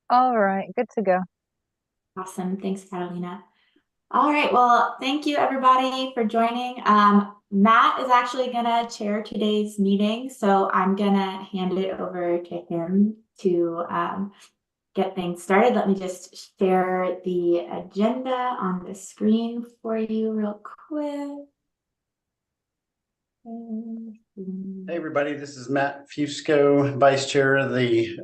All right, good to go. Awesome. Thanks, Catalina. All right. Well, thank you everybody for joining. Matt is actually gonna chair today's meeting, so I'm gonna hand it over to him to get things started. Let me just share the agenda on the screen for you real quick. Hey, everybody, this is Matt Fusco, Vice Chair of the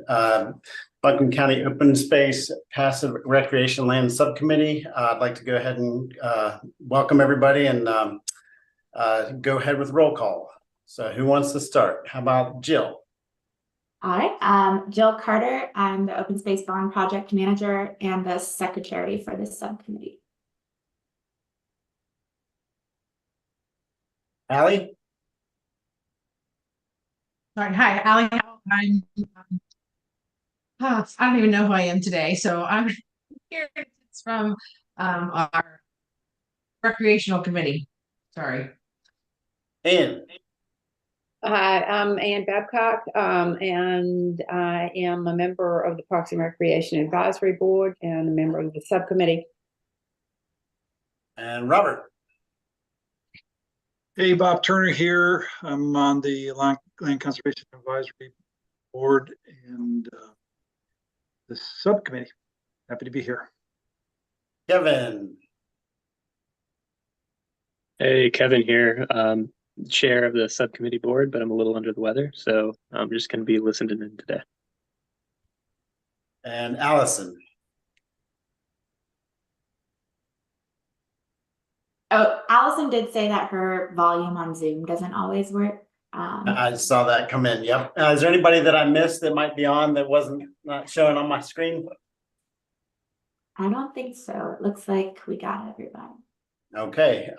Buncombe County Open Space Passive Recreation Land Subcommittee. I'd like to go ahead and welcome everybody and go ahead with roll call. So who wants to start? How about Jill? All right. Jill Carter, I'm the Open Space Bond Project Manager and the Secretary for this subcommittee. Allie? All right, hi, Allie. I don't even know who I am today, so I'm here. It's from our recreational committee. Sorry. Ann? Hi, I'm Ann Babcock, and I am a member of the Parks and Recreation Advisory Board and a member of the subcommittee. And Robert? Hey, Bob Turner here. I'm on the Land Conservation Advisory Board and the subcommittee. Happy to be here. Kevin? Hey, Kevin here, chair of the subcommittee board, but I'm a little under the weather, so I'm just going to be listening in today. And Allison? Oh, Allison did say that her volume on Zoom doesn't always work. I saw that come in. Yep. Is there anybody that I missed that might be on that wasn't not showing on my screen? I don't think so. It looks like we got everybody. Okay.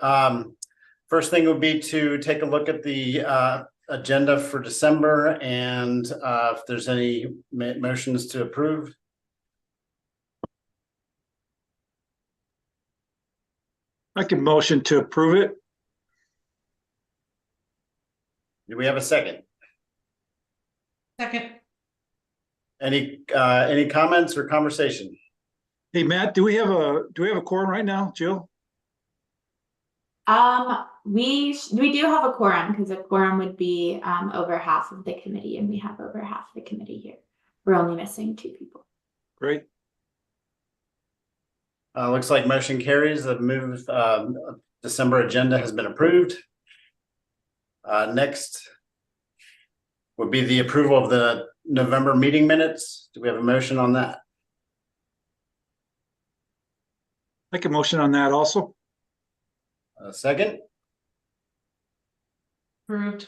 First thing would be to take a look at the agenda for December and if there's any motions to approve. I can motion to approve it. Do we have a second? Second. Any comments or conversation? Hey, Matt, do we have a quorum right now, Jill? We do have a quorum because a quorum would be over half of the committee, and we have over half the committee here. We're only missing 2 people. Great. Looks like motion carries. The move December agenda has been approved. Next would be the approval of the November meeting minutes. Do we have a motion on that? I can motion on that also. A second? Approved.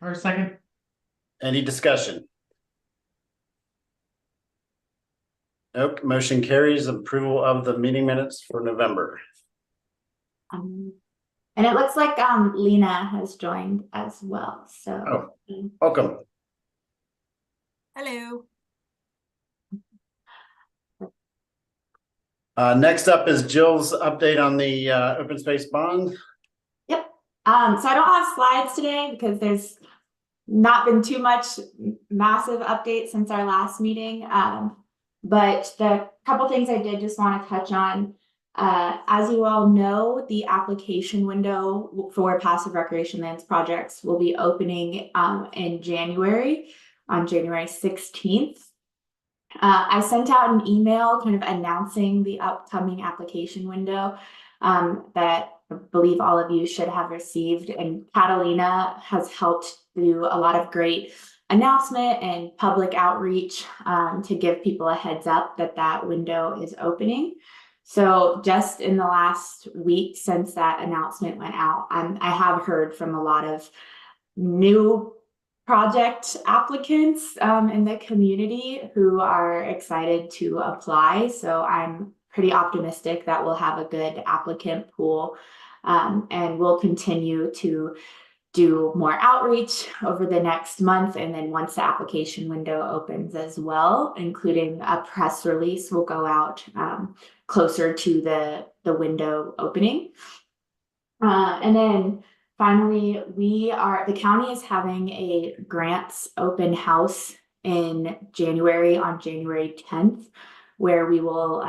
Or second. Any discussion? Nope. Motion carries. Approval of the meeting minutes for November. And it looks like Lena has joined as well. So Welcome. Hello. Next up is Jill's update on the open space bond. Yep. So I don't have slides today because there's not been too much massive update since our last meeting. But the couple things I did just want to touch on. As you all know, the application window for passive recreation lands projects will be opening in January, on January 16th. I sent out an email kind of announcing the upcoming application window that I believe all of you should have received, and Catalina has helped do a lot of great announcement and public outreach to give people a heads up that that window is opening. So just in the last week since that announcement went out, I have heard from a lot of new project applicants in the community who are excited to apply. So I'm pretty optimistic that we'll have a good applicant pool, and we'll continue to do more outreach over the next month. And then once the application window opens as well, including a press release will go out closer to the window opening. And then finally, the county is having a grants open house in January, on January 10th. where we will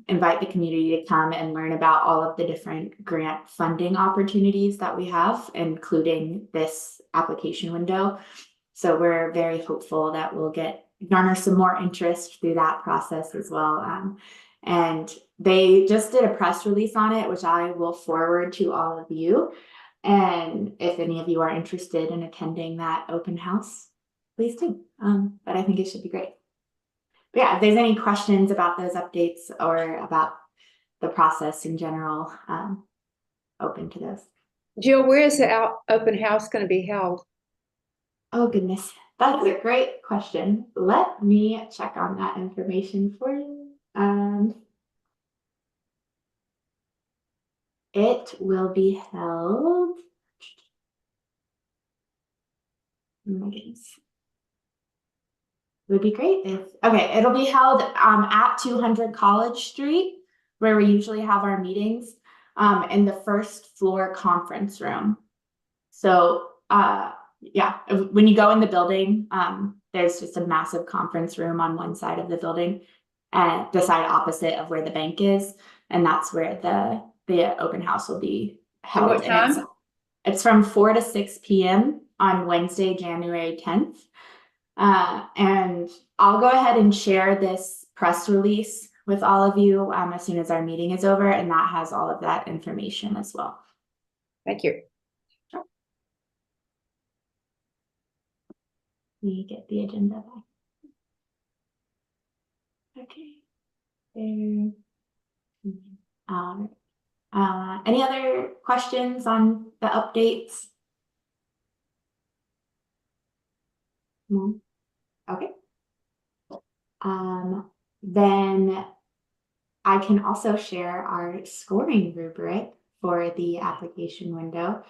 invite the community to come and learn about all of the different grant funding opportunities that we have, including this application window. So we're very hopeful that we'll garner some more interest through that process as well. And they just did a press release on it, which I will forward to all of you. And if any of you are interested in attending that open house, please do. But I think it should be great. But yeah, if there's any questions about those updates or about the process in general, open to those. Jill, where is the open house going to be held? Oh goodness, that's a great question. Let me check on that information for you. It will be held. Oh my goodness. It would be great if, okay, it'll be held at 200 College Street, where we usually have our meetings, in the first floor conference room. So yeah, when you go in the building, there's just a massive conference room on one side of the building, and the side opposite of where the bank is, and that's where the open house will be held. What time? It's from 4 to 6 p.m. on Wednesday, January 10th. And I'll go ahead and share this press release with all of you as soon as our meeting is over, and that has all of that information as well. Thank you. Sure. Let me get the agenda back. Okay. There. Any other questions on the updates? No. Okay. Then I can also share our scoring rubric for the application window.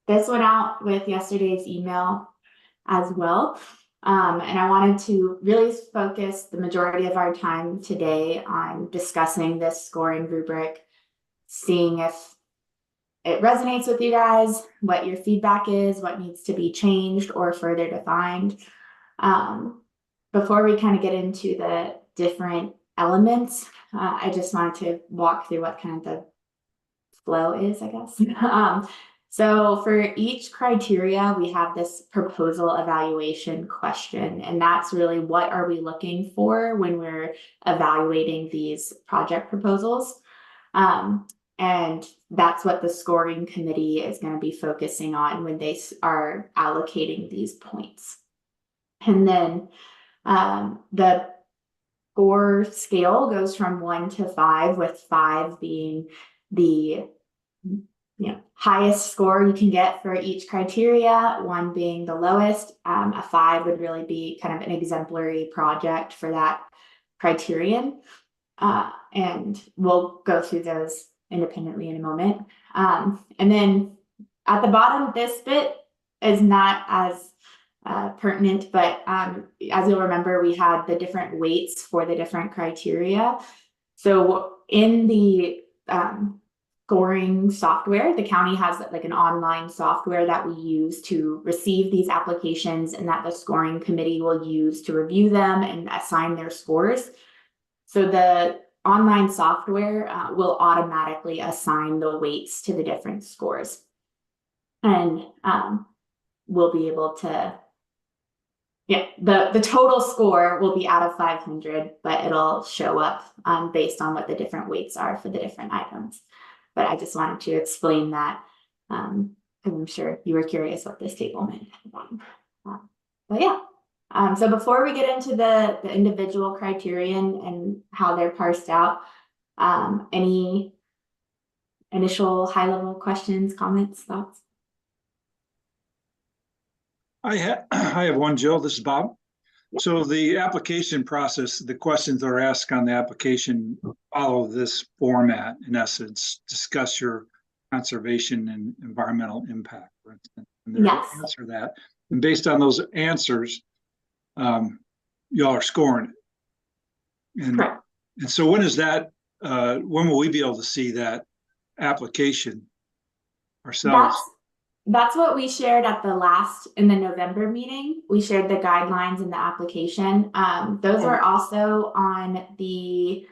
This went out with yesterday's email as well. And I wanted to really focus the majority of our time today on discussing this scoring rubric, seeing if it resonates with you guys, what your feedback is, what needs to be changed or further defined. Before we kind of get into the different elements, I just wanted to walk through what kind of the flow is, I guess. So for each criteria, we have this proposal evaluation question, and that's really what are we looking for when we're evaluating these project proposals. And that's what the scoring committee is going to be focusing on when they are allocating these points. And then the score scale goes from 1 to 5, with 5 being the highest score you can get for each criteria, 1 being the lowest. A 5 would really be kind of an exemplary project for that criterion. And we'll go through those independently in a moment. And then at the bottom, this bit is not as pertinent, but as you'll remember, we had the different weights for the different criteria. So in the scoring software, the county has like an online software that we use to receive these applications, and that the scoring committee will use to review them and assign their scores. So the online software will automatically assign the weights to the different scores. And we'll be able to, the total score will be out of 500, but it'll show up based on what the different weights are for the different items. But I just wanted to explain that, because I'm sure you were curious what this table meant. But yeah. So before we get into the individual criterion and how they're parsed out, any initial high-level questions, comments, thoughts? I have one, Jill. This is Bob. So the application process, the questions that are asked on the application follow this format, in essence: discuss your conservation and environmental impact, for instance. And Yes. answer that. And based on those answers, y'all are scoring it. And so when is that, when will we be able to see that application ourselves? that's what we shared in the November meeting. We shared the guidelines and the application. Those are also on the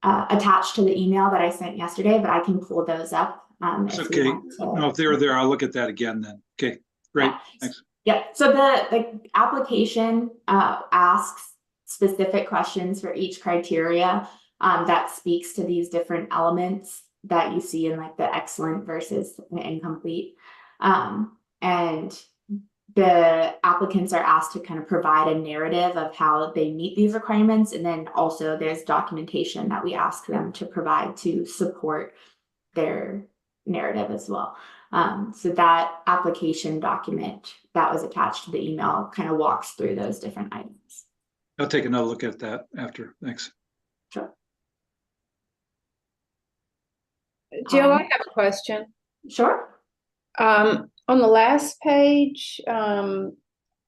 attached to the email that I sent yesterday, but I can pull those up. It's if you okay. want to. No, if they were there, I'll look at that again then. Okay, great, Yeah. thanks. Yep, so the application asks specific questions for each criteria that speaks to these different elements that you see in like the excellent versus the incomplete. And the applicants are asked to kind of provide a narrative of how they meet these requirements. And then also there's documentation that we ask them to provide to support their narrative as well. So that application document that was attached to the email kind of walks through those different items. I'll take another look at that after. Thanks. Sure. Jill, I have a question. Sure. On the last page, you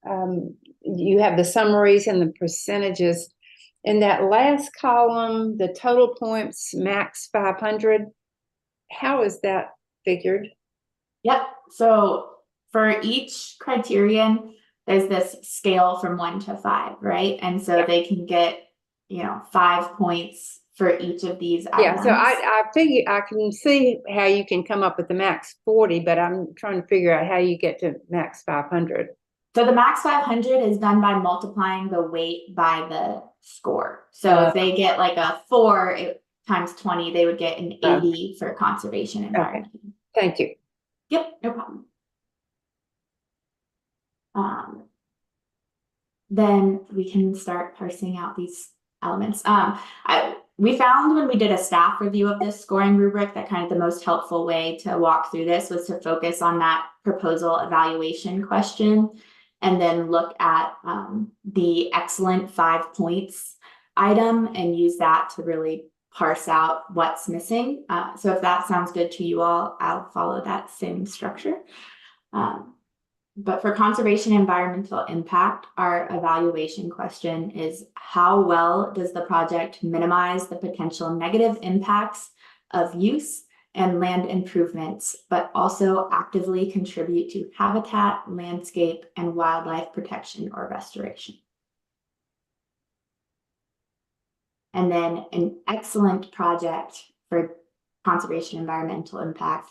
have the summaries and the percentages. In that last column, the total points max 500. How is that figured? Yep. So for each criterion, there's this scale from 1 to 5, right? And so they can get, 5 points for each of these Yeah, items. so I figure I can see how you can come up with the max 40, but I'm trying to figure out how you get to max 500. So the max 500 is done by multiplying the weight by the score. So if they get like a 4 times 20, they would get an 80 for conservation environment. Thank you. Yep, no problem. Then we can start parsing out these elements. We found when we did a staff review of this scoring rubric that kind of the most helpful way to walk through this was to focus on that proposal evaluation question and then look at the excellent 5 points item and use that to really parse out what's missing. So if that sounds good to you all, I'll follow that same structure. But for conservation environmental impact, our evaluation question is how well does the project minimize the potential negative impacts of use and land improvements, but also actively contribute to habitat, landscape, and wildlife protection or restoration? And then an excellent project for conservation environmental impact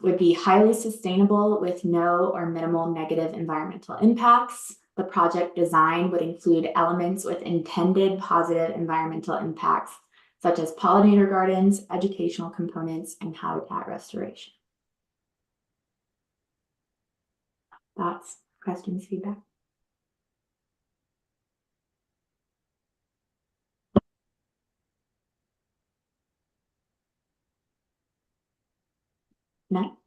would be highly sustainable with no or minimal negative environmental impacts. The project design would include elements with intended positive environmental impacts, such as pollinator gardens, educational components, and habitat restoration. Thoughts, questions, feedback? No?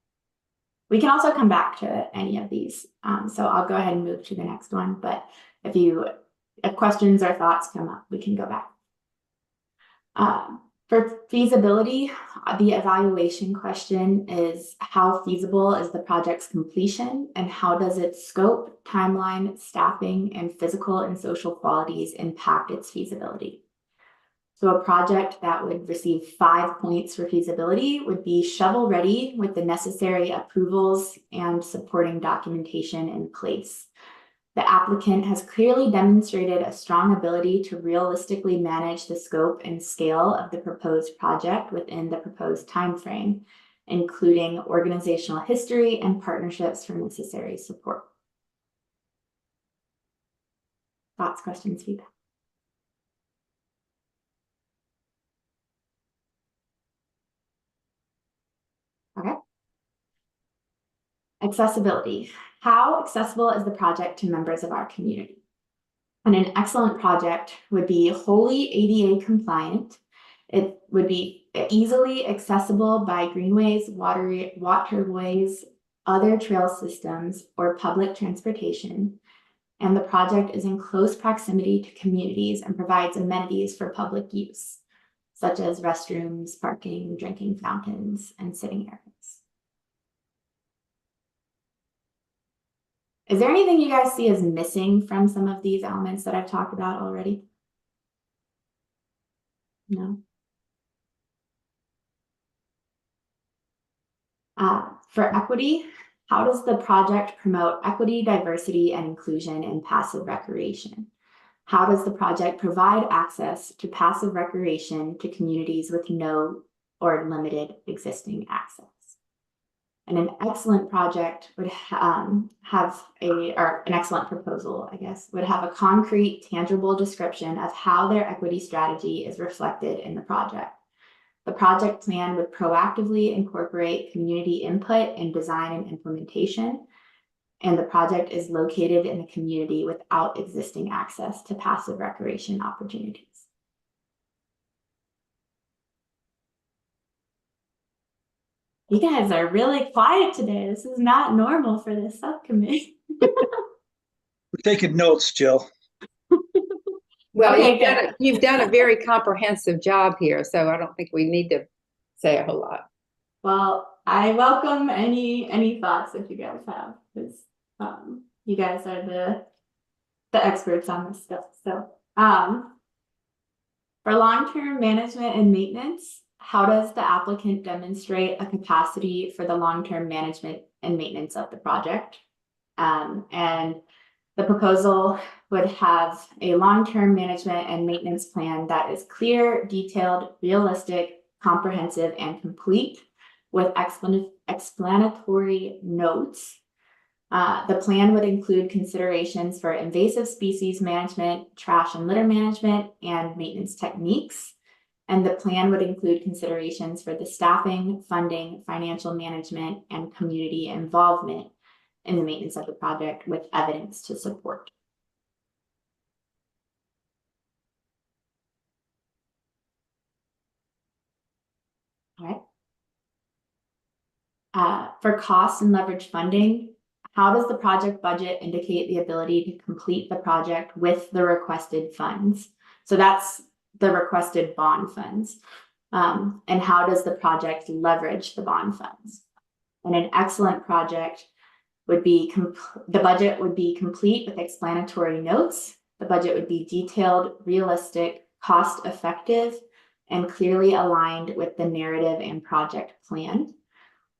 We can also come back to any of these. So I'll go ahead and move to the next one. But if questions or thoughts come up, we can go back. For feasibility, the evaluation question is how feasible is the project's completion and how does its scope, timeline, staffing, and physical and social qualities impact its feasibility? So a project that would receive 5 points for feasibility would be shovel ready with the necessary approvals and supporting documentation in place. The applicant has clearly demonstrated a strong ability to realistically manage the scope and scale of the proposed project within the proposed timeframe, including organizational history and partnerships for necessary support. Thoughts, questions, feedback? Okay. Accessibility. How accessible is the project to members of our community? And an excellent project would be wholly ADA compliant. It would be easily accessible by greenways, waterways, other trail systems, or public transportation. And the project is in close proximity to communities and provides amenities for public use, such as restrooms, parking, drinking fountains, and sitting areas. Is there anything you guys see as missing from some of these elements that I've talked about already? No. For equity, how does the project promote equity, diversity, and inclusion in passive recreation? How does the project provide access to passive recreation to communities with no or limited existing access? And an excellent project would or an excellent proposal, I guess, would have a concrete, tangible description of how their equity strategy is reflected in the project. The project plan would proactively incorporate community input in design and implementation, and the project is located in a community without existing access to passive recreation opportunities. You guys are really quiet today. This is not normal for this subcommittee. We're taking notes, Jill. Well, Okay, you've done a very comprehensive job here, so I don't think we need to say a whole lot. Well, I welcome any thoughts that you guys have, because you guys are the experts on this stuff. So for long-term management and maintenance, how does the applicant demonstrate a capacity for the long-term management and maintenance of the project? And the proposal would have a long-term management and maintenance plan that is clear, detailed, realistic, comprehensive, and complete with explanatory notes. The plan would include considerations for invasive species management, trash and litter management, and maintenance techniques. And the plan would include considerations for the staffing, funding, financial management, and community involvement in the maintenance of the project with evidence to support. All right. For cost and leverage funding, how does the project budget indicate the ability to complete the project with the requested funds? So that's the requested bond funds. And how does the project leverage the bond funds? And an excellent project would be, the budget would be complete with explanatory notes. The budget would be detailed, realistic, cost effective, and clearly aligned with the narrative and project plan.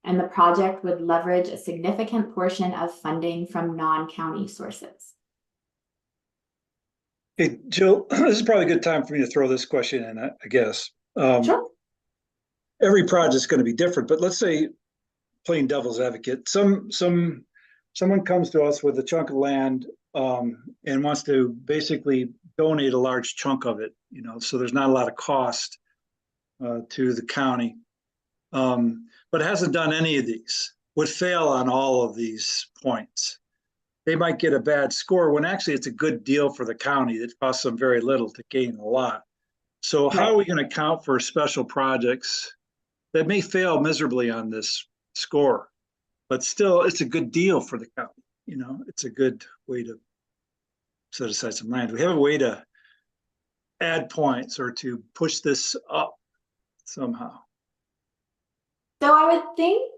And the project would leverage a significant portion of funding from non-county sources. Hey, Jill, this is probably a good time for me to throw this question in, I guess. Sure. Every project is going to be different, but let's say, playing devil's advocate, someone comes to us with a chunk of land and wants to basically donate a large chunk of it, so there's not a lot of cost to the county, but hasn't done any of these, would fail on all of these points. They might get a bad score when actually it's a good deal for the county. It costs them very little to gain a lot. So how are we going to account for special projects that may fail miserably on this score, but still it's a good deal for the county? It's a good way to set aside some land. Do we have a way to add points or to push this up somehow? So I would think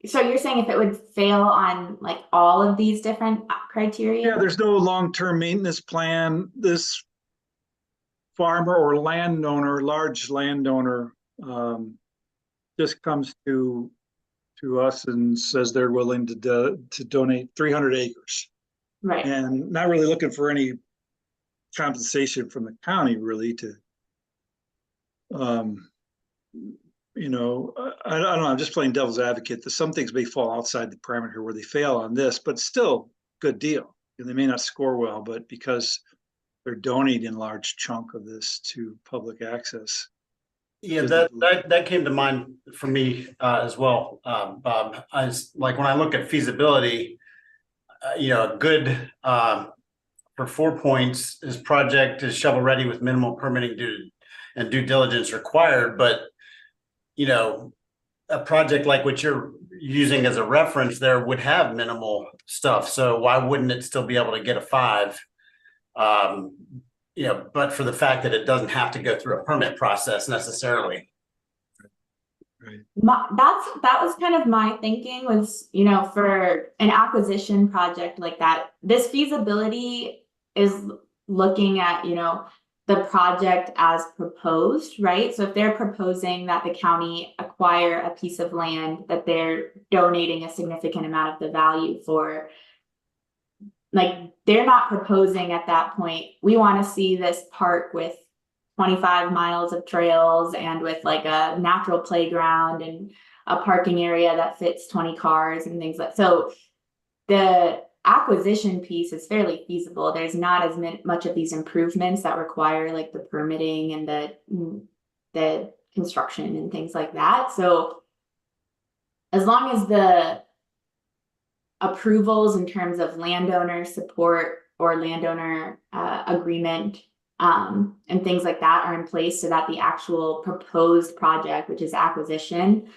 so you're saying if it would fail on like all of these different criteria? Yeah, there's no long-term maintenance plan. This farmer or landowner, large landowner, just comes to us and says they're willing to donate 300 acres. Right. And not really looking for any compensation from the county, really, to I don't know, I'm just playing devil's advocate that some things may fall outside the parameter where they fail on this, but still good deal. They may not score well, but because they're donating a large chunk of this to public access. Yeah, that came to mind for me as well, Bob. Like when I look at feasibility, a good for 4 points, his project is shovel ready with minimal permitting and due diligence required. But a project like what you're using as a reference there would have minimal stuff. So why wouldn't it still be able to get a 5? But for the fact that it doesn't have to go through a permit process necessarily. Right. That was kind of my thinking was, for an acquisition project like that, this feasibility is looking at, the project as proposed, right? So if they're proposing that the county acquire a piece of land that they're donating a significant amount of the value for, like, they're not proposing at that point, we want to see this park with 25 miles of trails and with like a natural playground and a parking area that fits 20 cars and things like so. The acquisition piece is fairly feasible. There's not as much of these improvements that require like the permitting and the construction and things like that. So as long as the approvals in terms of landowner support or landowner agreement and things like that are in place so that the actual proposed project, which is acquisition,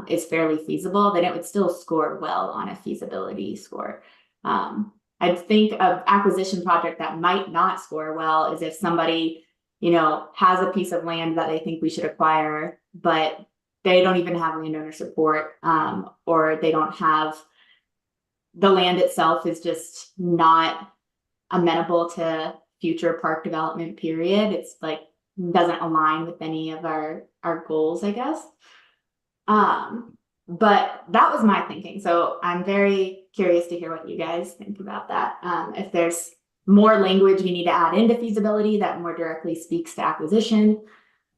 is fairly feasible, then it would still score well on a feasibility score. I think an acquisition project that might not score well is if somebody, you know, has a piece of land that they think we should acquire, but they don't even have landowner support, or they don't have the land itself is just not amenable to future park development, period. It's like doesn't align with any of our goals, I guess. But that was my thinking. So I'm very curious to hear what you guys think about that. If there's more language we need to add into feasibility that more directly speaks to acquisition,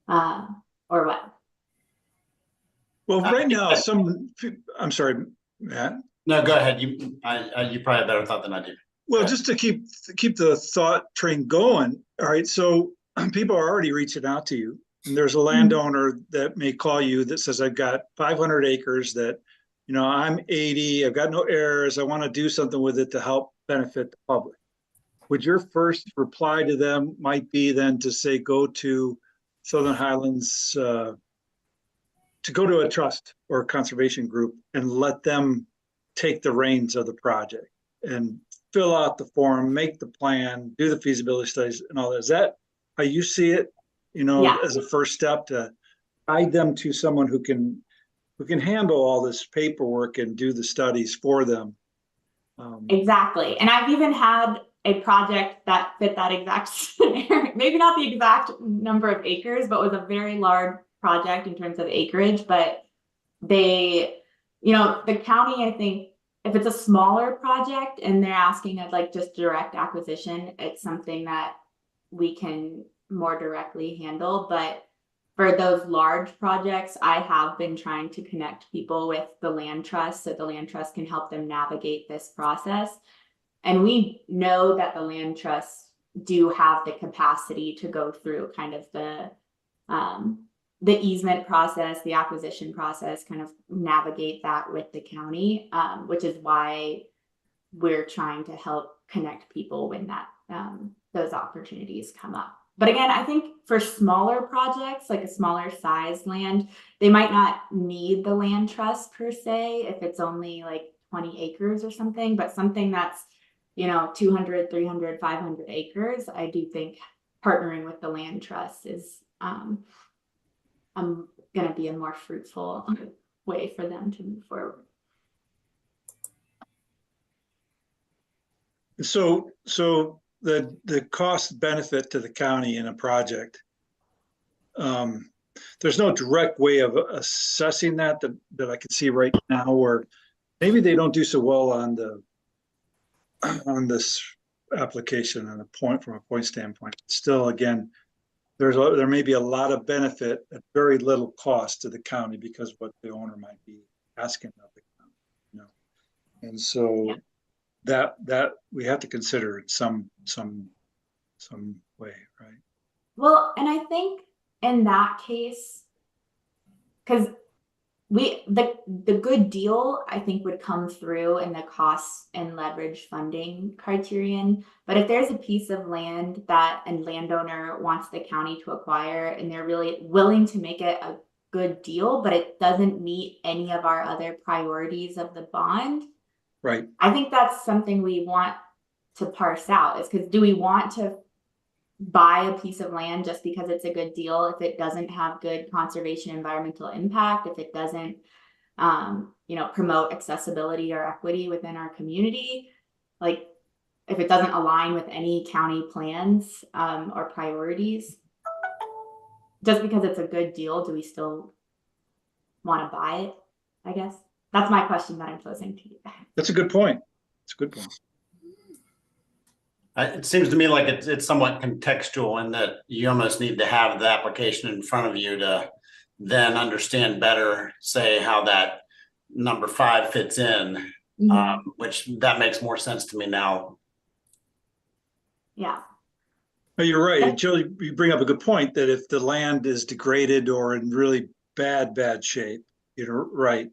or what? Well, right now, I'm sorry, Matt. No, go ahead. You probably have better thought than I do. Well, just to keep the thought train going. All right. So people are already reaching out to you. And there's a landowner that may call you that says, I've got 500 acres that, you know, I'm 80, I've got no heirs. I want to do something with it to help benefit the public. Would your first reply to them might be then to say, go to Southern Highlands, to go to a trust or a conservation group and let them take the reins of the project and fill out the form, make the plan, do the feasibility studies and all that. Is that how you see it? You know, Yeah. as a first step to guide them to someone who can handle all this paperwork and do the studies for them. Exactly. And I've even had a project that fit that exact scenario, maybe not the exact number of acres, but was a very large project in terms of acreage. But they, you know, the county, I think, if it's a smaller project and they're asking of like just direct acquisition, it's something that we can more directly handle. But for those large projects, I have been trying to connect people with the land trust so the land trust can help them navigate this process. And we know that the land trusts do have the capacity to go through kind of the easement process, the acquisition process, kind of navigate that with the county, which is why we're trying to help connect people when that those opportunities come up. But again, I think for smaller projects, like a smaller size land, they might not need the land trust per se, if it's only like 20 acres or something, but something that's, you know, 200, 300, 500 acres, I do think partnering with the land trust is going to be a more fruitful way for them to move forward. So the cost benefit to the county in a project, there's no direct way of assessing that I can see right now, or maybe they don't do so well on this application from a point standpoint. Still, again, there may be a lot of benefit at very little cost to the county because of what the owner might be asking of the county, you know. And so Yeah. that we have to consider it some way, right? Well, and I think in that case, because the good deal, I think, would come through in the costs and leverage funding criterion. But if there's a piece of land that a landowner wants the county to acquire and they're really willing to make it a good deal, but it doesn't meet any of our other priorities of the bond, Right. I think that's something we want to parse out, is because do we want to buy a piece of land just because it's a good deal if it doesn't have good conservation environmental impact, if it doesn't you know, promote accessibility or equity within our community? Like, if it doesn't align with any county plans, or priorities, just because it's a good deal, do we still want to buy it? I guess that's my question that I'm posing to you. That's a good point. It's a good point. It seems to me like it's somewhat contextual in that you almost need to have the application in front of you to then understand better, say how that number 5 fits in, which that makes more sense to me now. Yeah. Well, you're right, Jill. You bring up a good point that if the land is degraded or in really bad shape, right,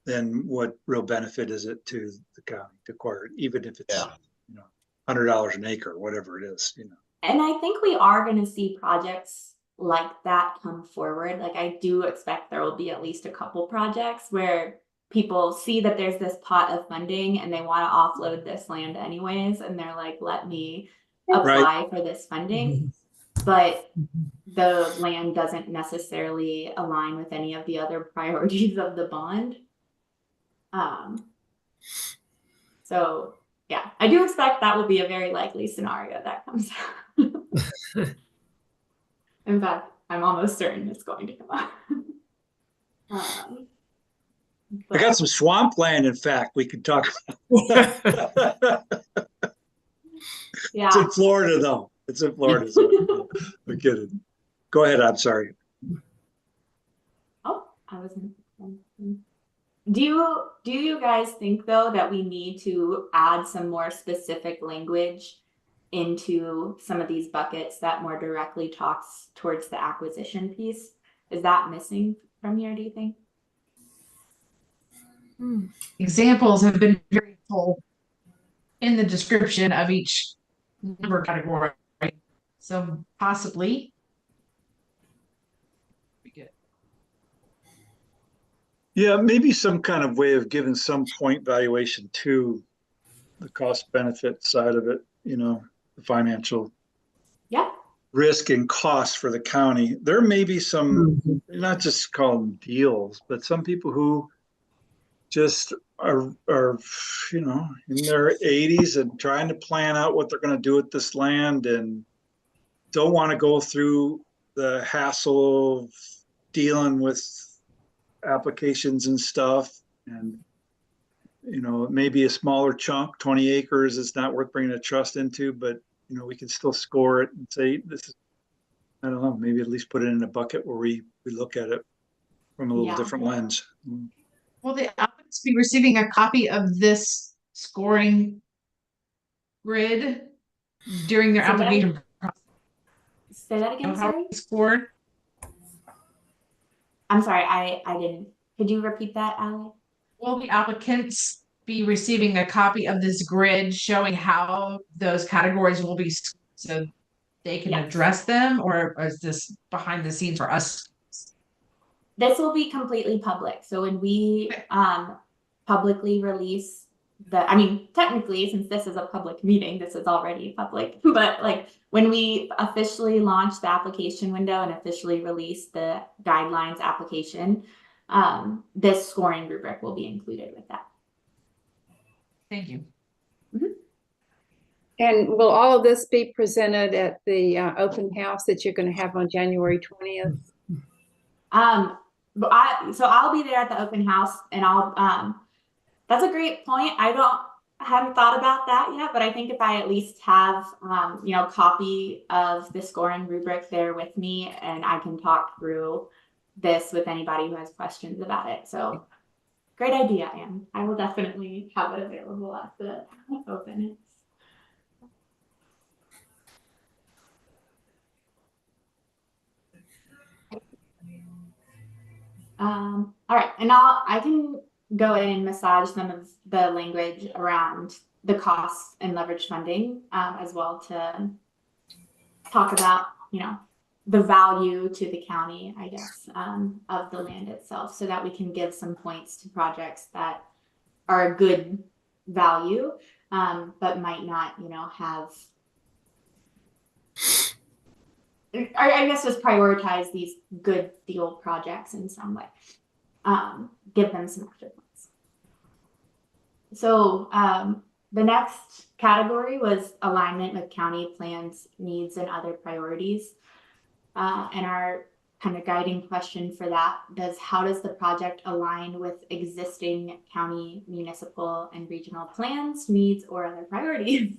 then what real benefit is it to the county to acquire it, even if it's $100 an acre, whatever it is, And I think we are going to see projects like that come forward. Like I do expect there will be at least a couple projects where people see that there's this pot of funding and they want to offload this land anyways, and they're like, let me apply for this funding. But the land doesn't necessarily align with any of the other priorities of the bond. So yeah, I do expect that will be a very likely scenario that comes out. In fact, I'm almost certain it's going to come out. I got some swampland, in fact, we could talk about. Yeah. It's in Florida, though. It's in Florida. So I'm kidding. Go ahead. I'm sorry. Oh, I wasn't. Do you guys think though that we need to add some more specific language into some of these buckets that more directly talks towards the acquisition piece? Is that missing from here, do you think? Examples have been very full in the description of each number category. So possibly. Yeah, maybe some kind of way of giving some point valuation to the cost benefit side of it, the financial risk and cost for the county. There may be some, not just call them deals, but some people who just are in their 80s and trying to plan out what they're going to do with this land and don't want to go through the hassle of dealing with applications and stuff. And it may be a smaller chunk, 20 acres is not worth bringing a trust into, but we can still score it and say this is, I don't know, maybe at least put it in a bucket where we look at it from a little different lens. Will the applicants be receiving a copy of this scoring grid during their application process? Say that again, sorry? Scored? I'm sorry, I didn't. Could you repeat that, Allie? Will the applicants be receiving a copy of this grid showing how those categories will be so they can address them, or is this behind the scenes for us? This will be completely public. So when we publicly release technically, since this is a public meeting, this is already public, but like when we officially launch the application window and officially release the guidelines application, this scoring rubric will be included with that. Thank you. And will all of this be presented at the open house that you're going to have on January 20th? So I'll be there at the open house, and I'll that's a great point. I haven't thought about that yet, but I think if I at least have copy of the scoring rubric there with me, and I can talk through this with anybody who has questions about it. So great idea, Anne. I will definitely have it available at the open. All right, and I can go in and massage some of the language around the costs and leverage funding as well to talk about, the value to the county, I guess, of the land itself, so that we can give some points to projects that are a good value, but might not, have, I guess just prioritize these good deal projects in some way. Give them some extra points. So the next category was alignment with county plans, needs, and other priorities. And our kind of guiding question for that how does the project align with existing county, municipal, and regional plans, needs, or other priorities?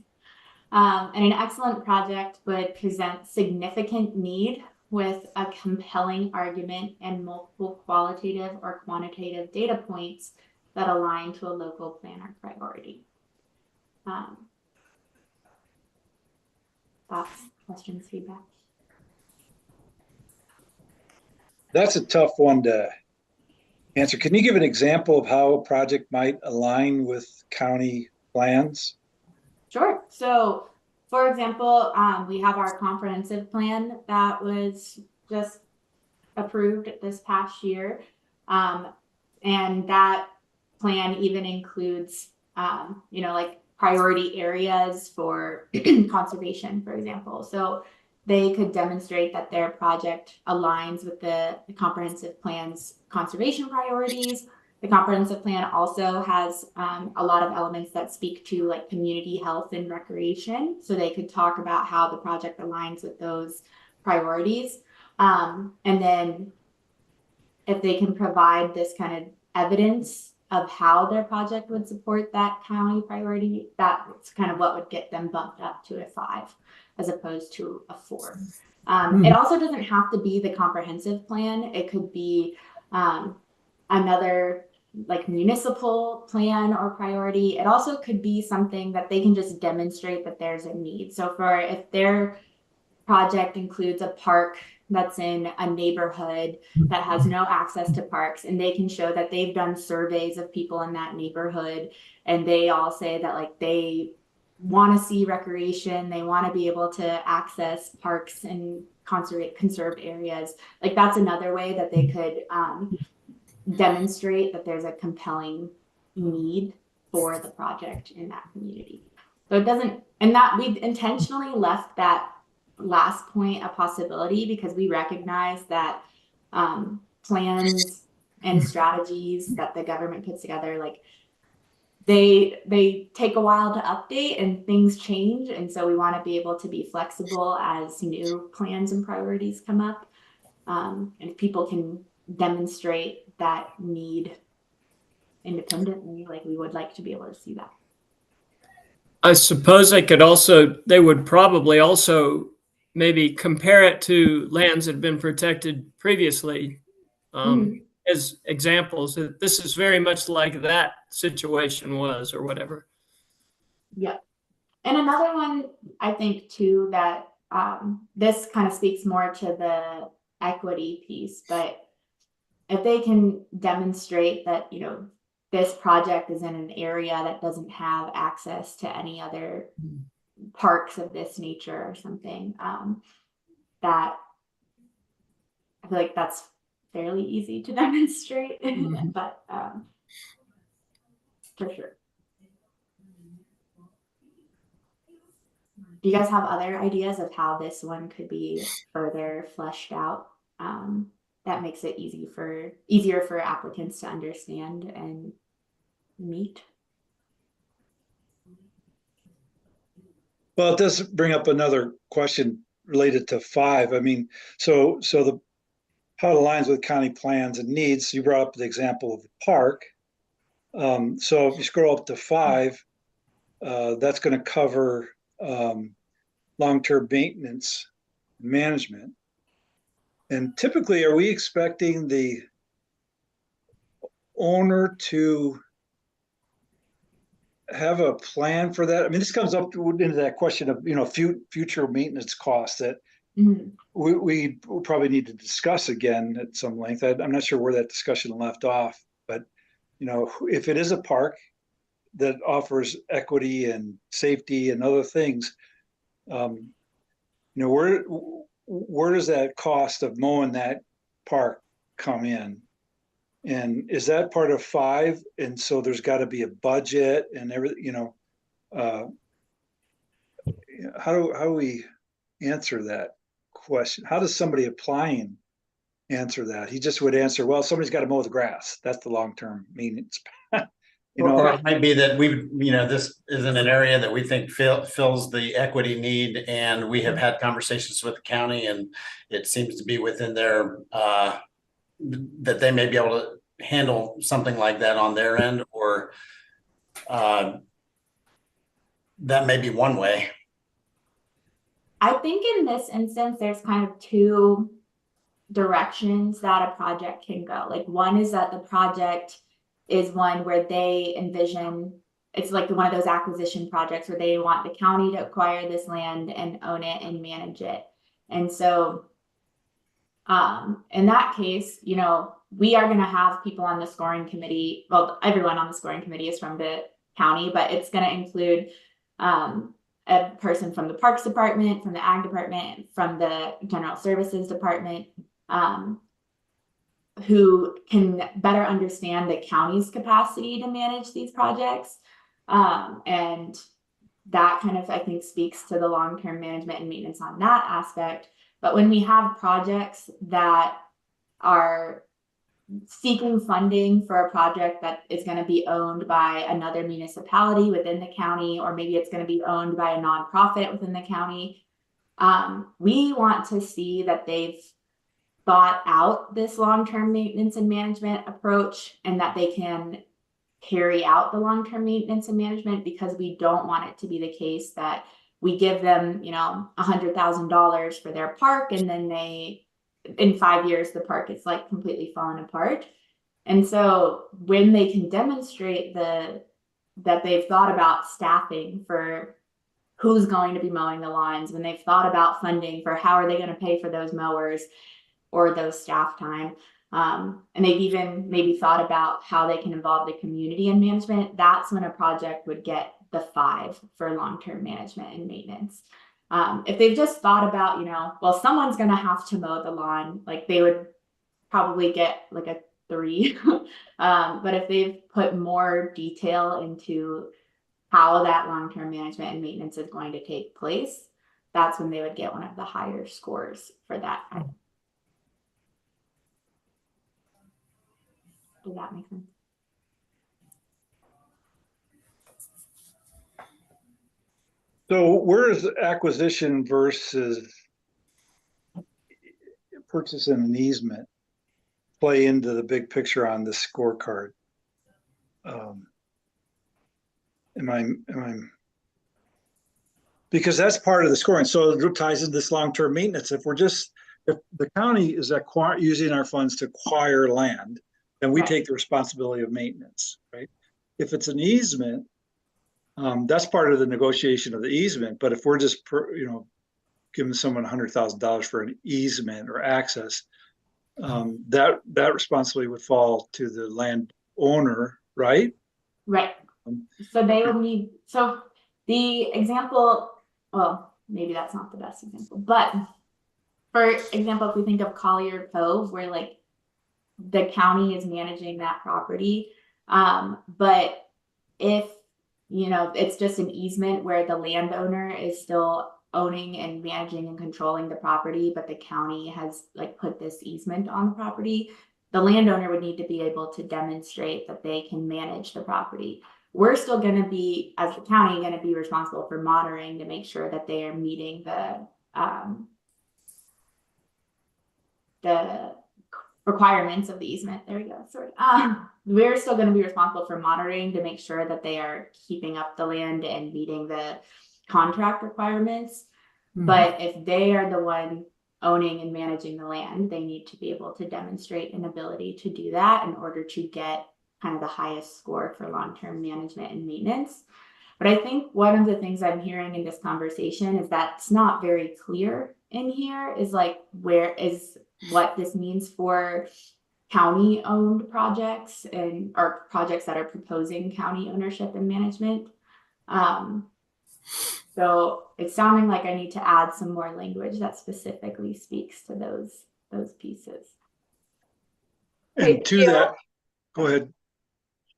And an excellent project would present significant need with a compelling argument and multiple qualitative or quantitative data points that align to a local plan or priority. Thoughts, questions, feedback? That's a tough one to answer. Can you give an example of how a project might align with county plans? Sure. So, for example, we have our comprehensive plan that was just approved this past year. And that plan even includes, like priority areas for conservation, for example. So they could demonstrate that their project aligns with the comprehensive plan's conservation priorities. The comprehensive plan also has a lot of elements that speak to like community health and recreation. So they could talk about how the project aligns with those priorities. And then if they can provide this kind of evidence of how their project would support that county priority, that's kind of what would get them bumped up to a 5 as opposed to a 4. It also doesn't have to be the comprehensive plan. It could be another like municipal plan or priority. It also could be something that they can just demonstrate that there's a need. So if their project includes a park that's in a neighborhood that has no access to parks, and they can show that they've done surveys of people in that neighborhood, and they all say that like they want to see recreation, they want to be able to access parks and conserved areas. Like that's another way that they could demonstrate that there's a compelling need for the project in that community. So it doesn't, and that we intentionally left that last point a possibility because we recognize that plans and strategies that the government puts together, like they take a while to update and things change, and so we want to be able to be flexible as new plans and priorities come up, and if people can demonstrate that need independently, like we would like to be able to see that. I suppose they would probably also maybe compare it to lands that have been protected previously as examples that this is very much like that situation was or whatever. Yeah. And another one, I think too, that this kind of speaks more to the equity piece, but if they can demonstrate that, this project is in an area that doesn't have access to any other parks of this nature or something, that I feel like that's fairly easy to demonstrate, but for sure. Do you guys have other ideas of how this one could be further fleshed out? That makes it easier for applicants to understand and meet. Well, it does bring up another question related to 5. I mean, so how it aligns with county plans and needs. You brought up the example of the park. So if you scroll up to 5, that's going to cover long-term maintenance management. And typically, are we expecting the owner to have a plan for that? I mean, this comes up into that question of, future maintenance costs that we probably need to discuss again at some length. I'm not sure where that discussion left off, but, if it is a park that offers equity and safety and other things, where does that cost of mowing that park come in? And is that part of 5? And so there's got to be a budget and everything, how do we answer that question? How does somebody applying answer that? He just would answer, well, somebody's got to mow the grass. That's the long-term maintenance. You know, Or it might be that this isn't an area that we think fills the equity need, and we have had conversations with the county, and it seems to be within their, that they may be able to handle something like that on their end, or that may be one way. I think in this instance, there's kind of two directions that a project can go. Like, one is that the project is one where they envision, it's like one of those acquisition projects where they want the county to acquire this land and own it and manage it. And so in that case, we are going to have people on the scoring committee. Well, everyone on the scoring committee is from the county, but it's going to include a person from the Parks Department, from the Ag Department, from the General Services Department, who can better understand the county's capacity to manage these projects. And that kind of, I think, speaks to the long-term management and maintenance on that aspect. But when we have projects that are seeking funding for a project that is going to be owned by another municipality within the county, or maybe it's going to be owned by a nonprofit within the county, we want to see that they've thought out this long-term maintenance and management approach, and that they can carry out the long-term maintenance and management, because we don't want it to be the case that we give them, $100,000 for their park, and then in 5 years, the park is like completely fallen apart. And so when they can demonstrate that they've thought about staffing for who's going to be mowing the lawns, when they've thought about funding for how are they going to pay for those mowers or those staff time, and they've even maybe thought about how they can involve the community in management, that's when a project would get the 5 for long-term management and maintenance. If they've just thought about, well, someone's going to have to mow the lawn, like they would probably get like a 3. But if they've put more detail into how that long-term management and maintenance is going to take place, that's when they would get one of the higher scores for that. Does that make sense? so where is acquisition versus purchase and an easement play into the big picture on the scorecard? Because that's part of the scoring. So it ties into this long-term maintenance. If the county is using our funds to acquire land, then we take the responsibility of maintenance, right? If it's an easement, that's part of the negotiation of the easement. But if we're just, giving someone $100,000 for an easement or access, that responsibility would fall to the landowner, right? Right. So they will need, so the example, well, maybe that's not the best example, but for example, if we think of Collier Cove, where like the county is managing that property, but if, it's just an easement where the landowner is still owning and managing and controlling the property, but the county has like put this easement on the property, the landowner would need to be able to demonstrate that they can manage the property. We're still going to be, as the county, going to be responsible for monitoring to make sure that they are meeting the requirements of the easement. There we go. Sorry. We're still going to be responsible for monitoring to make sure that they are keeping up the land and meeting the contract requirements. Mm-hmm. But if they are the one owning and managing the land, they need to be able to demonstrate an ability to do that in order to get kind of the highest score for long-term management and maintenance. But I think one of the things I'm hearing in this conversation is that's not very clear in here, is like what this means for county-owned projects or projects that are proposing county ownership and management. So it's sounding like I need to add some more language that specifically speaks to those pieces. And to that, go ahead.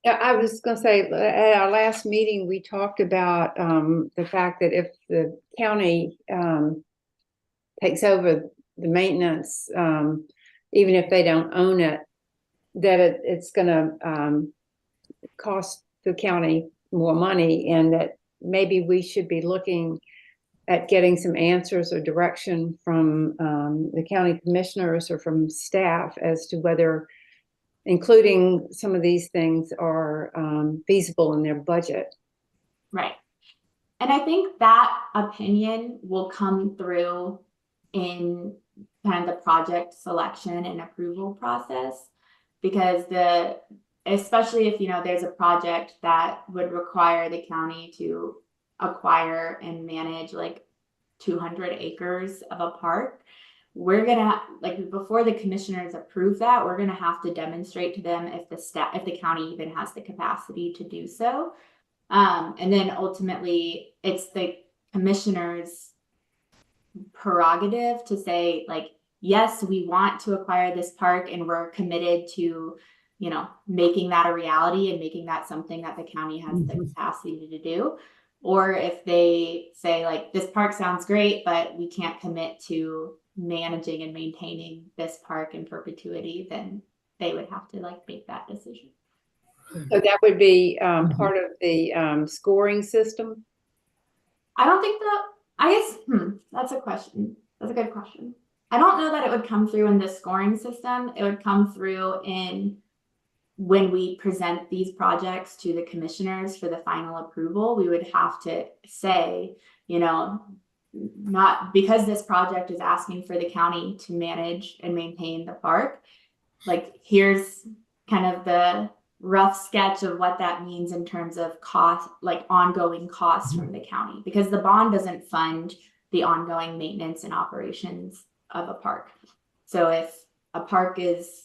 Yeah, I was going to say, at our last meeting, we talked about the fact that if the county takes over the maintenance, even if they don't own it, that it's going to cost the county more money, and that maybe we should be looking at getting some answers or direction from the county commissioners or from staff as to whether including some of these things are feasible in their budget. Right. And I think that opinion will come through in kind of the project selection and approval process, because especially if, there's a project that would require the county to acquire and manage like 200 acres of a park, we're gonna, like, before the commissioners approve that, we're gonna have to demonstrate to them if the county even has the capacity to do so. And then ultimately it's the commissioners' prerogative to say, like, yes, we want to acquire this park and we're committed to, making that a reality and making that something that the county has the capacity to do. Or if they say, like, this park sounds great, but we can't commit to managing and maintaining this park in perpetuity, then they would have to make that decision. So that would be part of the scoring system? I don't think I guess, that's a question. That's a good question. I don't know that it would come through in the scoring system. It would come through in when we present these projects to the commissioners for the final approval. We would have to say, not because this project is asking for the county to manage and maintain the park, like, here's kind of the rough sketch of what that means in terms of cost, like ongoing costs from the county, because the bond doesn't fund the ongoing maintenance and operations of a park. So if a park is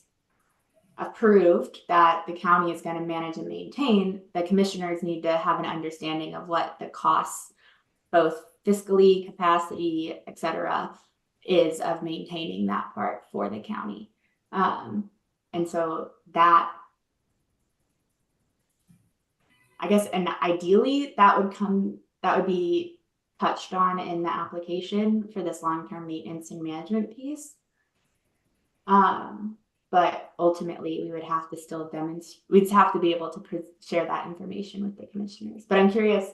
approved that the county is going to manage and maintain, the commissioners need to have an understanding of what the costs, both fiscally, capacity, etc., is of maintaining that park for the county. And so that, I guess, and ideally that would be touched on in the application for this long-term maintenance and management piece. But ultimately we would have to still demonstrate, we'd have to be able to share that information with the commissioners. But I'm curious,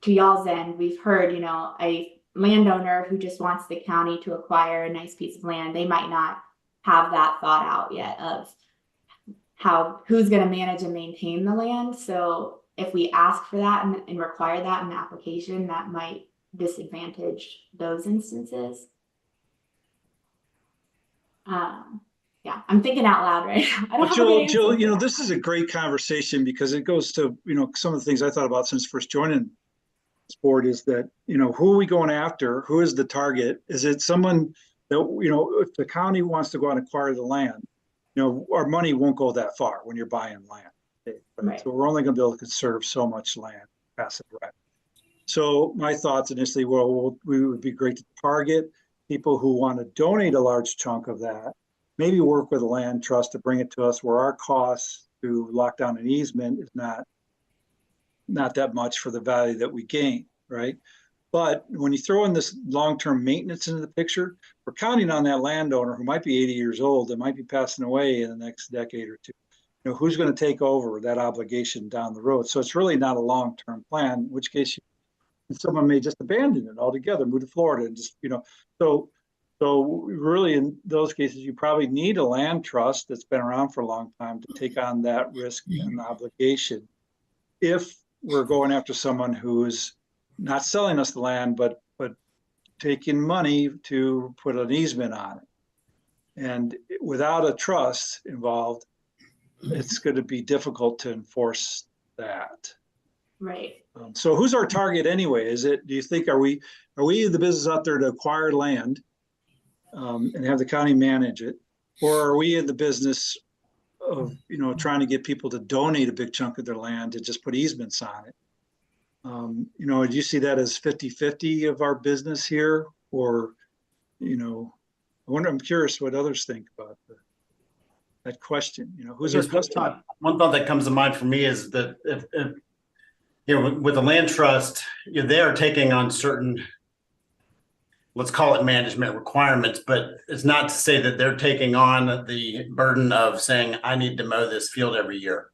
to y'all's end, we've heard, a landowner who just wants the county to acquire a nice piece of land, they might not have that thought out yet of who's going to manage and maintain the land. So if we ask for that and require that in the application, that might disadvantage those instances. Yeah, I'm thinking out loud right now. I don't But Jill, this is a great conversation because it goes to, some of the things I thought about since first joining this board is that, who are we going after? Who is the target? Is it someone that, if the county wants to go out and acquire the land, our money won't go that far when you're buying land. Right? So we're only going to be able to conserve so much land, passive rent. So my thoughts initially, we would be great to target people who want to donate a large chunk of that, maybe work with a land trust to bring it to us where our costs to lock down an easement is not that much for the value that we gain, right? But when you throw in this long-term maintenance into the picture, we're counting on that landowner who might be 80 years old and might be passing away in the next decade or two. Who's going to take over that obligation down the road? So it's really not a long-term plan, in which case someone may just abandon it altogether, move to Florida and just, so really in those cases, you probably need a land trust that's been around for a long time to take on that risk and obligation. If we're going after someone who's not selling us the land, but taking money to put an easement on it. And without a trust involved, it's going to be difficult to enforce that. Right. So who's our target anyway? Do you think, are we in the business out there to acquire land and have the county manage it? Or are we in the business of, trying to get people to donate a big chunk of their land to just put easements on it? Do you see that as 50-50 of our business here? Or, I'm curious what others think about that question. Who's our customer? One thought that comes to mind for me is that if with the land trust, they are taking on certain let's call it management requirements, but it's not to say that they're taking on the burden of saying, I need to mow this field every year,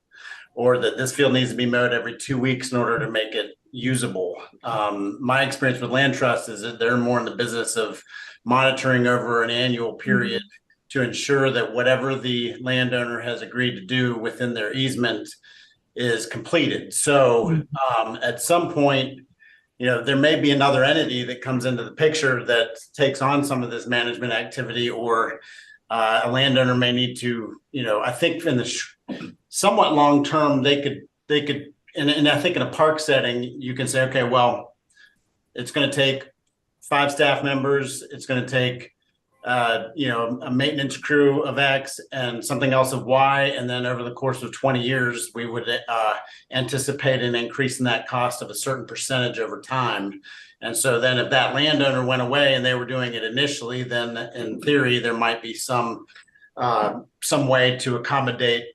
or that this field needs to be mowed every 2 weeks in order to make it usable. My experience with land trust is that they're more in the business of monitoring over an annual period to ensure that whatever the landowner has agreed to do within their easement is completed. So at some point, there may be another entity that comes into the picture that takes on some of this management activity, or a landowner may need to, I think in the somewhat long term, they could, and I think in a park setting, you can say, okay, well, it's going to take 5 staff members. It's going to take, a maintenance crew of X and something else of Y. And then over the course of 20 years, we would anticipate an increase in that cost of a certain percentage over time. And so then if that landowner went away and they were doing it initially, then in theory, there might be some way to accommodate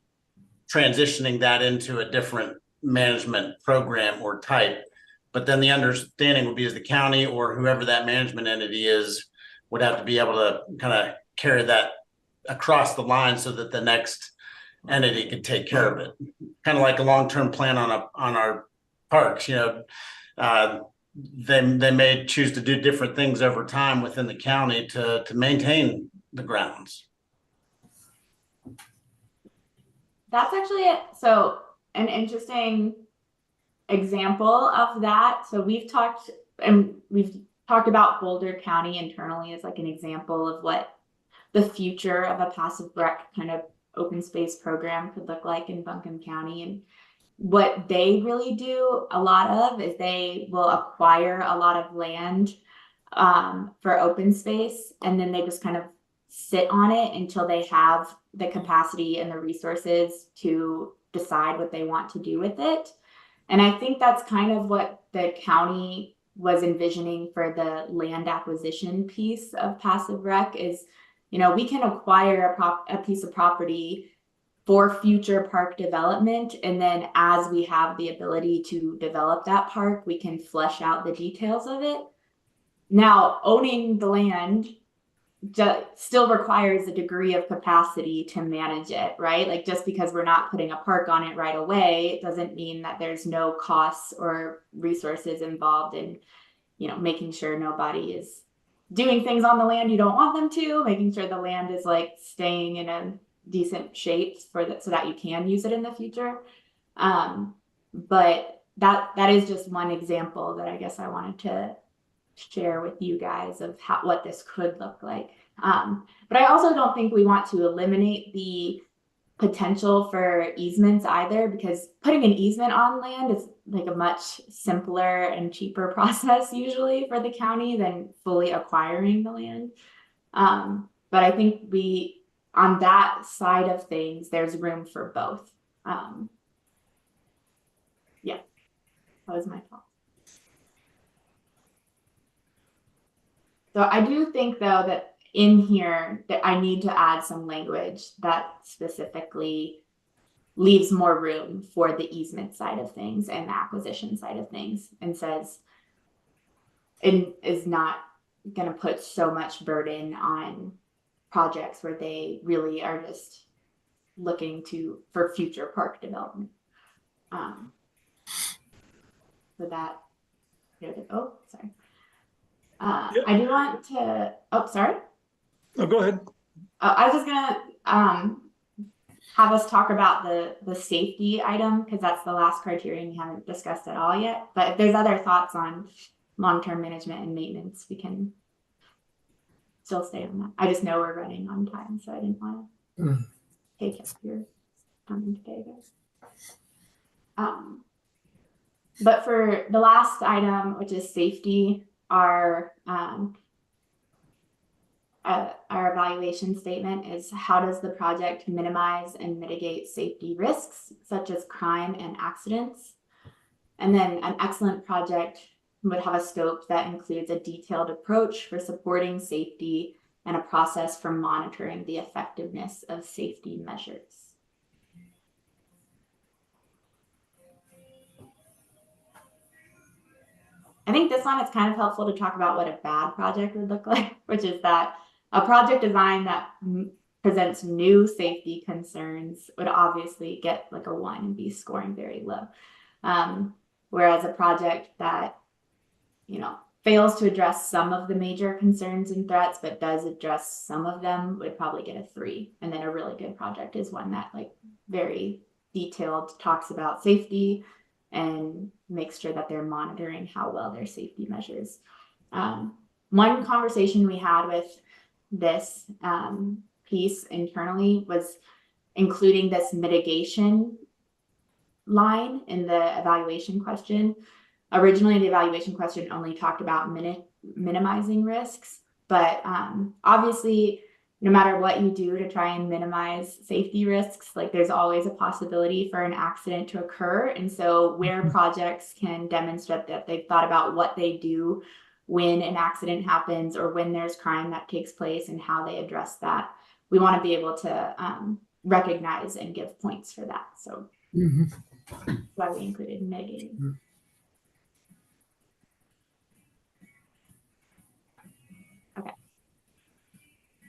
transitioning that into a different management program or type. But then the understanding would be as the county or whoever that management entity is would have to be able to kind of carry that across the line so that the next entity could take care of it. Kind of like a long-term plan on our parks. They may choose to do different things over time within the county to maintain the grounds. That's actually it. So an interesting example of that. So we've talked about Boulder County internally as like an example of what the future of a passive rec kind of open space program could look like in Buncombe County. And what they really do a lot of is they will acquire a lot of land for open space, and then they just kind of sit on it until they have the capacity and the resources to decide what they want to do with it. And I think that's kind of what the county was envisioning for the land acquisition piece of passive rec is, we can acquire a piece of property for future park development. And then as we have the ability to develop that park, we can flesh out the details of it. Now, owning the land still requires a degree of capacity to manage it, right? Like just because we're not putting a park on it right away, it doesn't mean that there's no costs or resources involved in, making sure nobody is doing things on the land you don't want them to, making sure the land is like staying in a decent shape so that you can use it in the future. But that is just one example that I guess I wanted to share with you guys of what this could look like. But I also don't think we want to eliminate the potential for easements either, because putting an easement on land is like a much simpler and cheaper process usually for the county than fully acquiring the land. But I think on that side of things, there's room for both. Yeah, that was my thought. So I do think, though, that in here that I need to add some language that specifically leaves more room for the easement side of things and the acquisition side of things, and says it is not going to put so much burden on projects where they really are just looking for future park development. So that, oh, sorry. I do want to, sorry. Oh, go ahead. I was just gonna have us talk about the safety item, because that's the last criterion we haven't discussed at all yet. But if there's other thoughts on long-term management and maintenance, we can still stay on that. I just know we're running on time, so I didn't want to take up your time today, guys. But for the last item, which is safety, our evaluation statement is, how does the project minimize and mitigate safety risks such as crime and accidents? And then an excellent project would have a scope that includes a detailed approach for supporting safety and a process for monitoring the effectiveness of safety measures. I think this one, it's kind of helpful to talk about what a bad project would look like, which is that a project design that presents new safety concerns would obviously get like a 1 and be scoring very low. Whereas a project that, you know, fails to address some of the major concerns and threats, but does address some of them, would probably get a 3. And then a really good project is one that like very detailed talks about safety and makes sure that they're monitoring how well their safety measures. One conversation we had with this piece internally was including this mitigation line in the evaluation question. Originally, the evaluation question only talked about minimizing risks, but obviously, no matter what you do to try and minimize safety risks, like there's always a possibility for an accident to occur. And so where projects can demonstrate that they've thought about what they do when an accident happens or when there's crime that takes place and how they address that, we want to be able to recognize and give points for that. So that's why we included mitigating.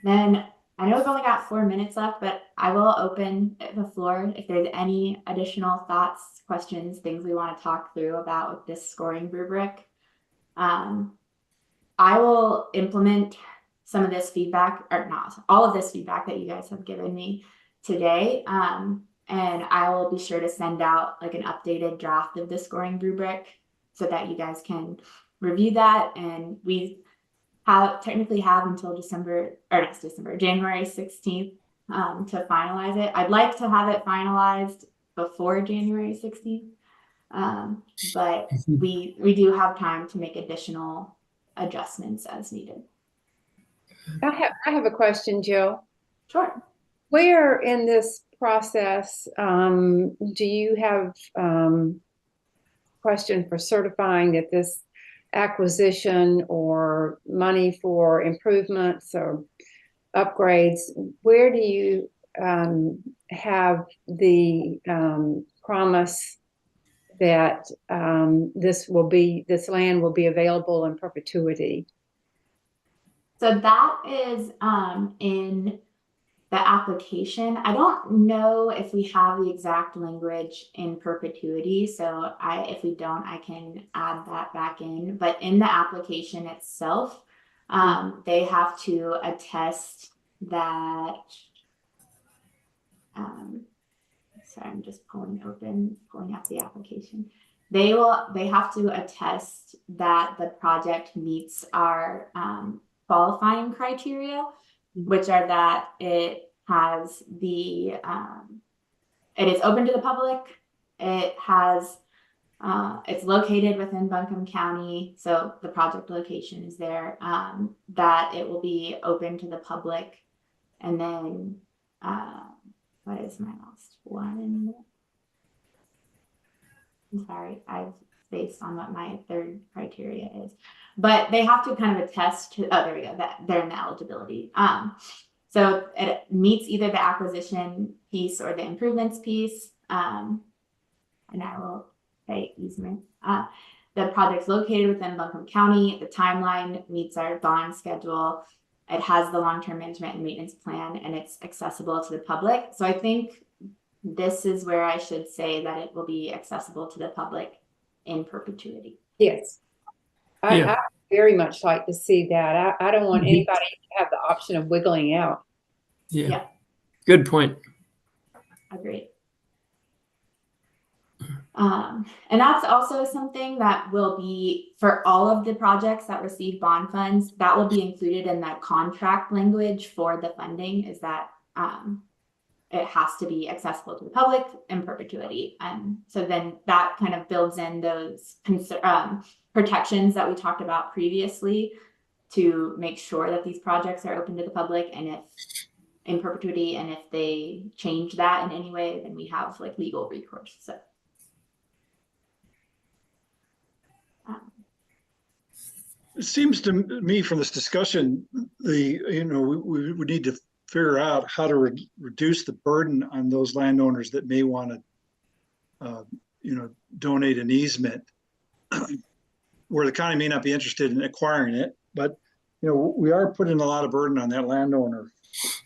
Then I know we've only got 4 minutes left, but I will open the floor if there's any additional thoughts, questions, things we want to talk through about with this scoring rubric. I will implement some of this feedback, or not all of this feedback that you guys have given me today. And I will be sure to send out like an updated draft of the scoring rubric so that you guys can review that. And we technically have until January 16th to finalize it. I'd like to have it finalized before January 16th, but we do have time to make additional adjustments as needed. I have a question, Jill. Sure. Where in this process do you have question for certifying that this acquisition or money for improvements or upgrades, where do you have the promise that this land will be available in perpetuity? So that is in the application. I don't know if we have the exact language in perpetuity. So if we don't, I can add that back in. But in the application itself, they have to attest that. Sorry, I'm just pulling up the application. They have to attest that the project meets our qualifying criteria, which are that it has it is open to the public. It has, it's located within Buncombe County. So the project location is there, that it will be open to the public. And then, what is my last one? I'm sorry, I've based on what my third criteria is, but they have to kind of attest to, oh, there we go, that they're in the eligibility. So it meets either the acquisition piece or the improvements piece. And I will say easement. The project's located within Buncombe County. The timeline meets our bond schedule. It has the long-term management and maintenance plan, and it's accessible to the public. So I think this is where I should say that it will be accessible to the public in perpetuity. Yes. I very much like to see that. I don't want anybody to have the option of wiggling out. Yeah. Good point. Agreed. And that's also something that will be for all of the projects that receive bond funds, that will be included in the contract language for the funding, is that it has to be accessible to the public in perpetuity. And so then that kind of builds in those protections that we talked about previously to make sure that these projects are open to the public, and if in perpetuity, and if they change that in any way, then we have like legal recourse. So it seems to me from this discussion, we need to figure out how to reduce the burden on those landowners that may want to, donate an easement. where the county may not be interested in acquiring it, but we are putting a lot of burden on that landowner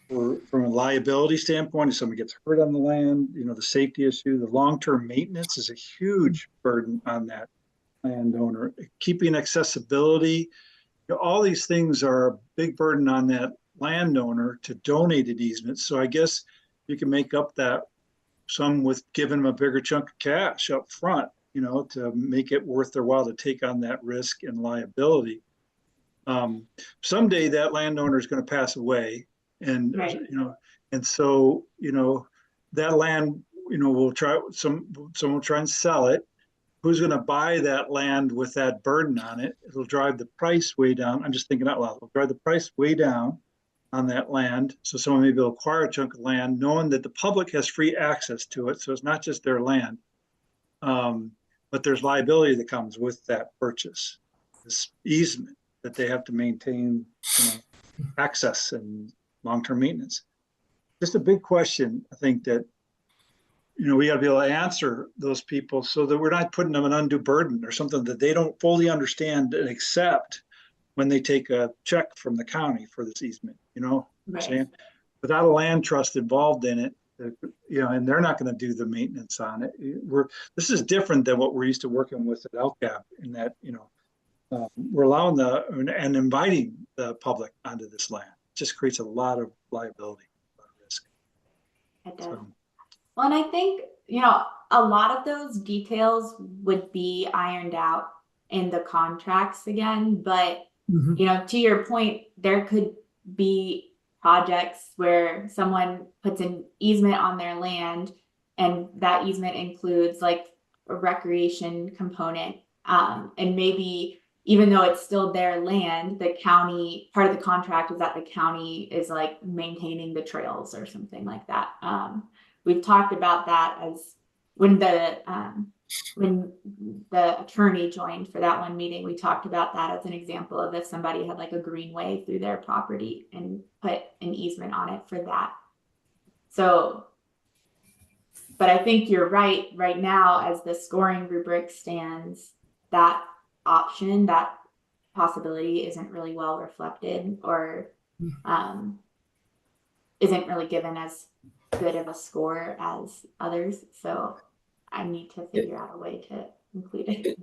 from a liability standpoint. If somebody gets hurt on the land, the safety issue, the long-term maintenance is a huge burden on that landowner. Keeping accessibility, all these things are a big burden on that landowner to donate an easement. So I guess you can make up that some with giving them a bigger chunk of cash up front, to make it worth their while to take on that risk and liability. Someday that landowner is going to pass away, and Right. and so that land, someone will try and sell it. Who's going to buy that land with that burden on it? It'll drive the price way down. I'm just thinking out loud. It'll drive the price way down on that land. So someone maybe will acquire a chunk of land knowing that the public has free access to it. So it's not just their land, but there's liability that comes with that purchase, this easement that they have to maintain, access and long-term maintenance. Just a big question, I think, that we got to be able to answer those people so that we're not putting them an undue burden or something that they don't fully understand and accept when they take a check from the county for this easement, what I'm saying? Without a land trust involved in it, and they're not going to do the maintenance on it. This is different than what we're used to working with at LCAP, in that, we're allowing and inviting the public onto this land. It just creates a lot of liability, a lot of risk. It does. Well, and I think, a lot of those details would be ironed out in the contracts again, but, to your point, there could be projects where someone puts an easement on their land, and that easement includes like a recreation component. And maybe even though it's still their land, the county, part of the contract is that the county is like maintaining the trails or something like that. We've talked about that as when the attorney joined for that one meeting, we talked about that as an example of if somebody had like a greenway through their property and put an easement on it for that. So, but I think you're right now, as the scoring rubric stands, that option, that possibility isn't really well reflected, or isn't really given as good of a score as others. So I need to figure out a way to include it.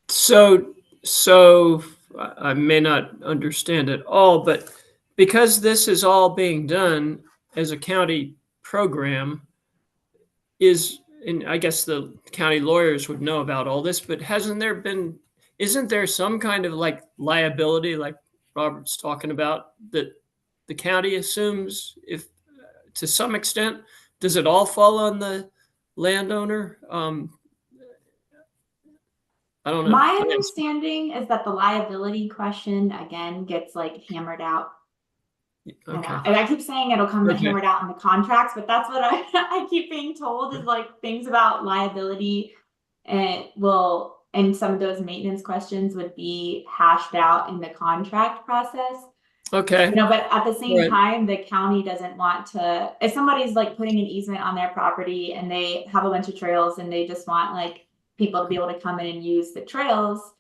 So I may not understand it all, but because this is all being done as a county program, and I guess the county lawyers would know about all this, but isn't there some kind of like liability, like Robert's talking about, that the county assumes, if to some extent? Does it all fall on the landowner? I don't know. My understanding is that the liability question again gets like hammered out. Okay. And I keep saying it'll come hammered out in the contracts, but that's what I keep being told, is like things about liability and some of those maintenance questions would be hashed out in the contract process. Okay. But at the same time, the county doesn't want to, if somebody's like putting an easement on their property and they have a bunch of trails and they just want like people to be able to come in and use the trails,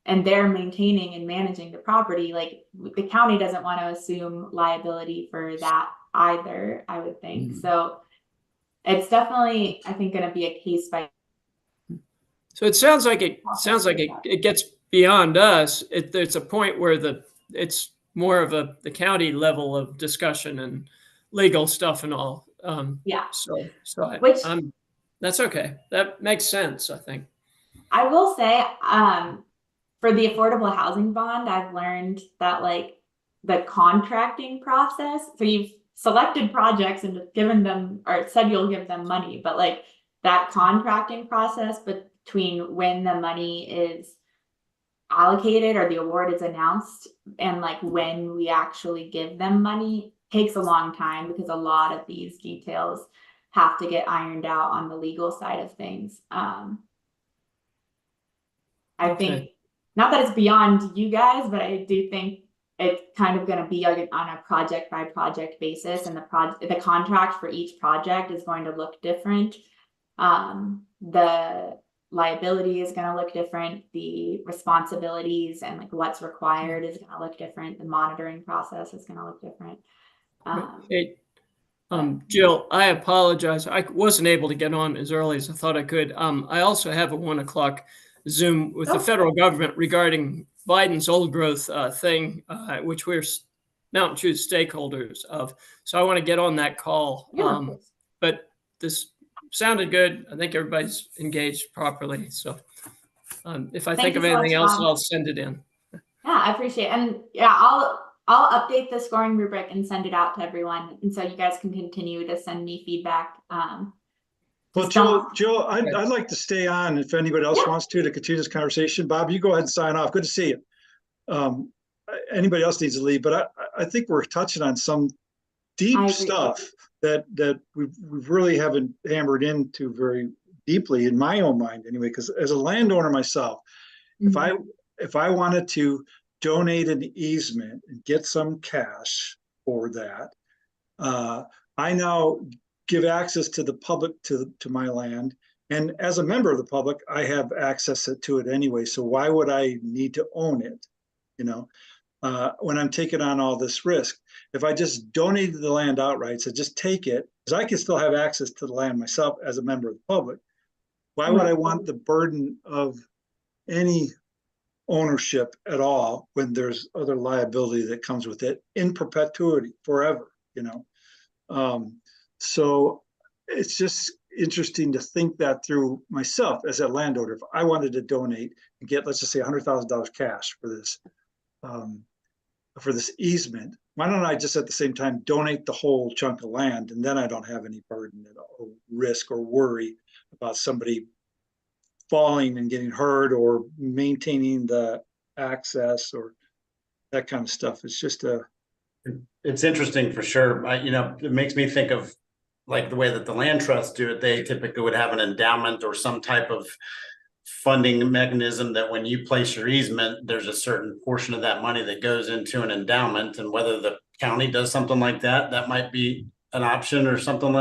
and they're maintaining and managing the property, like the county doesn't want to assume liability for that either, I would think. So it's definitely, I think, going to be a case by. So it sounds like it gets beyond us. There's a point where it's more of the county level of discussion and legal stuff and all. That's okay. That makes sense, I think. I will say, for the affordable housing bond, I've learned that like the contracting process, so you've selected projects and given them, or said you'll give them money, but like that contracting process between when the money is allocated or the award is announced and like when we actually give them money takes a long time, because a lot of these details have to get ironed out on the legal side of things. I think, not that it's beyond you guys, but I do think it's kind of going to be on a project by project basis, and the contract for each project is going to look different. The liability is going to look different. The responsibilities and like what's required is going to look different. The monitoring process is going to look different. Hey, Jill, I apologize. I wasn't able to get on as early as I thought I could. I also have a 1 o'clock Zoom with the federal government regarding Biden's old growth thing, which we're Mountain Choose stakeholders of. So I want to get on that call. But this sounded good. I think everybody's engaged properly. So if I think of anything else, I'll send it in. Yeah, I appreciate it. And yeah, I'll update the scoring rubric and send it out to everyone. And so you guys can continue to send me feedback. Well, Jill, I'd like to stay on if anybody else wants to continue this conversation. Bob, you go ahead and sign off. Good to see you. Anybody else needs to leave, but I think we're touching on some deep stuff that we really haven't hammered into very deeply in my own mind anyway, because as a landowner myself, if I wanted to donate an easement and get some cash for that, I now give access to the public to my land. And as a member of the public, I have access to it anyway. So why would I need to own it, when I'm taking on all this risk? If I just donated the land outright, so just take it, because I can still have access to the land myself as a member of the public. Why would I want the burden of any ownership at all when there's other liability that comes with it in perpetuity forever, So it's just interesting to think that through myself as a landowner. If I wanted to donate and get, let's just say $100,000 cash for this easement, why don't I just at the same time donate the whole chunk of land, and then I don't have any burden or risk or worry about somebody falling and getting hurt or maintaining the access or that kind of stuff. It's just it's interesting for sure. It makes me think of like the way that the land trusts do it. They typically would have an endowment or some type of funding mechanism that when you place your easement, there's a certain portion of that money that goes into an endowment. And whether the county does something like that, that might be an option or something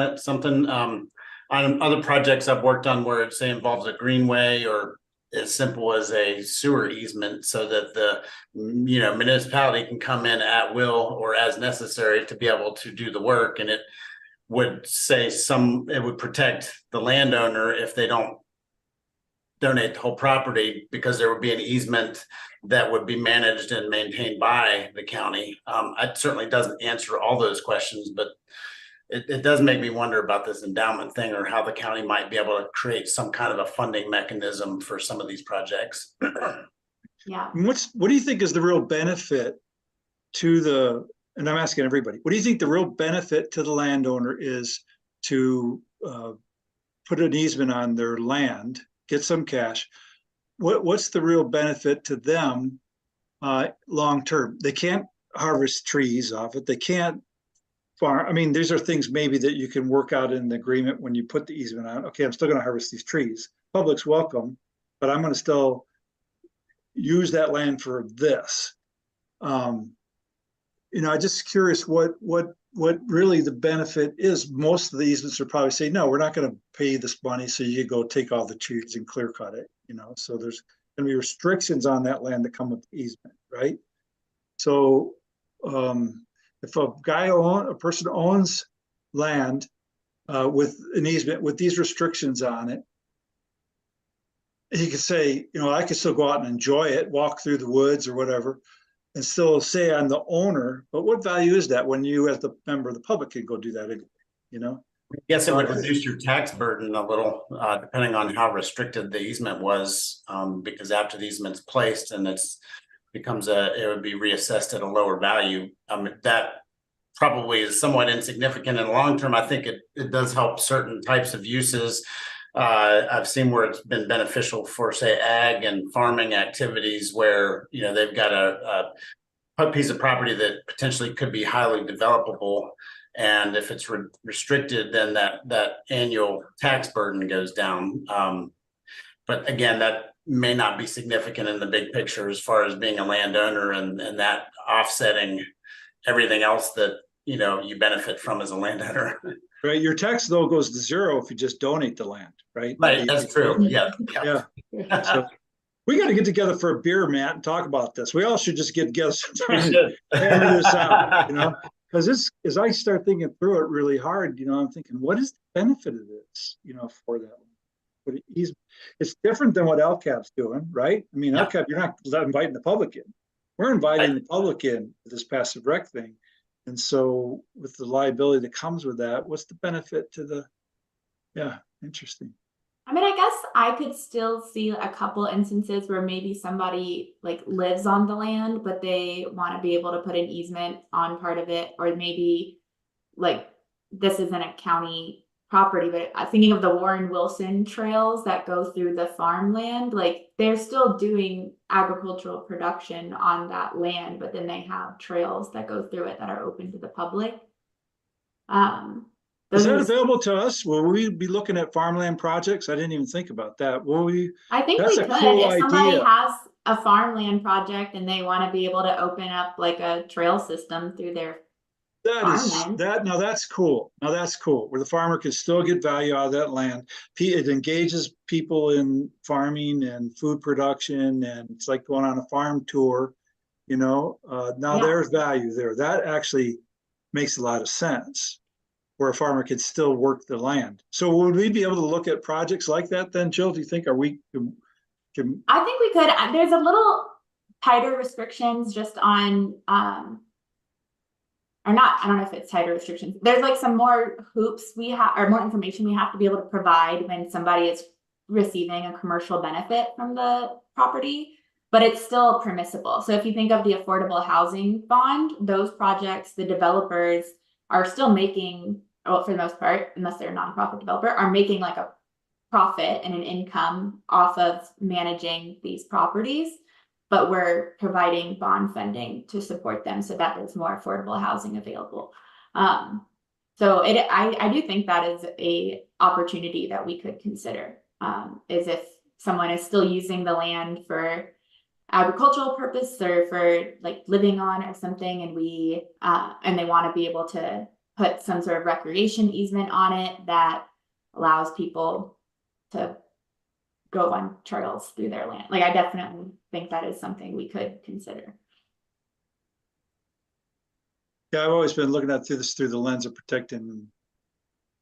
on other projects I've worked on where it say involves a greenway or as simple as a sewer easement, so that the municipality can come in at will or as necessary to be able to do the work. And it would say it would protect the landowner if they don't donate the whole property, because there would be an easement that would be managed and maintained by the county. It certainly doesn't answer all those questions, but it does make me wonder about this endowment thing, or how the county might be able to create some kind of a funding mechanism for some of these projects. Yeah. What do you think is the real benefit to and I'm asking everybody, what do you think the real benefit to the landowner is to put an easement on their land, get some cash? What's the real benefit to them long term? They can't harvest trees off it. They can't farm. I mean, these are things maybe that you can work out in the agreement when you put the easement on. Okay, I'm still going to harvest these trees. Public's welcome, but I'm going to still use that land for this. I'm just curious what really the benefit is. Most of the easements are probably saying, no, we're not going to pay this money, so you go take all the trees and clear cut it. So there's going to be restrictions on that land that come with the easement, right? So if a person owns land with an easement with these restrictions on it, he could say, I could still go out and enjoy it, walk through the woods or whatever, and still say I'm the owner. But what value is that when you, as the member of the public, can go do that anyway, I guess it would reduce your tax burden a little, depending on how restricted the easement was, because after the easement's placed and it would be reassessed at a lower value. That probably is somewhat insignificant in the long term. I think it does help certain types of uses. I've seen where it's been beneficial for, say, ag and farming activities where, they've got a piece of property that potentially could be highly developable. And if it's restricted, then that annual tax burden goes down. But again, that may not be significant in the big picture as far as being a landowner and that offsetting everything else that, you benefit from as a landowner. Right, your tax though goes to zero if you just donate the land, right? Right, that's true. Yeah. Yeah, so we got to get together for a beer, Matt, and talk about this. We all should just get together We sometime should. and hammer this out, you know? Because this, as I start thinking through it really hard, you know, I'm thinking, what is the benefit of this, you know, for that? But it's different than what LCAP's doing, right? I mean, Yeah. LCAP, you're not inviting the public in. We're inviting the public in to this passive rec thing. And so with the liability that comes with that, what's the benefit to the, yeah, interesting. I mean, I guess I could still see a couple instances where maybe somebody like lives on the land, but they want to be able to put an easement on part of it, or maybe like this isn't a county property, but I'm thinking of the Warren Wilson trails that go through the farmland. Like they're still doing agricultural production on that land, but then they have trails that go through it that are open to the public. Is Those that are available to us? Will we be looking at farmland projects? I didn't even think about that. Will we? I think That's we a could, cool if somebody idea. has a farmland project and they want to be able to open up like a trail system through their farmland. Now that's cool. Now that's cool. Where the farmer can still get value out of that land. It engages people in farming and food production, and it's like going on a farm tour, you know. Now Yeah. there's value there. That actually makes a lot of sense, where a farmer can still work the land. So would we be able to look at projects like that then, Jill? Do you think, are we can I think we could. There's a little tighter restrictions just on or not, I don't know if it's tighter restrictions. There's like some more hoops we have, or more information we have to be able to provide when somebody is receiving a commercial benefit from the property, but it's still permissible. So if you think of the affordable housing bond, those projects, the developers are still making, well, for the most part, unless they're a nonprofit developer, are making like a profit and an income off of managing these properties, but we're providing bond funding to support them so that there's more affordable housing available. So I do think that is a opportunity that we could consider, is if someone is still using the land for agricultural purpose or for like living on or something, and we and they want to be able to put some sort of recreation easement on it that allows people to go on trails through their land. Like I definitely think that is something we could consider. Yeah, I've always been looking at through the lens of protecting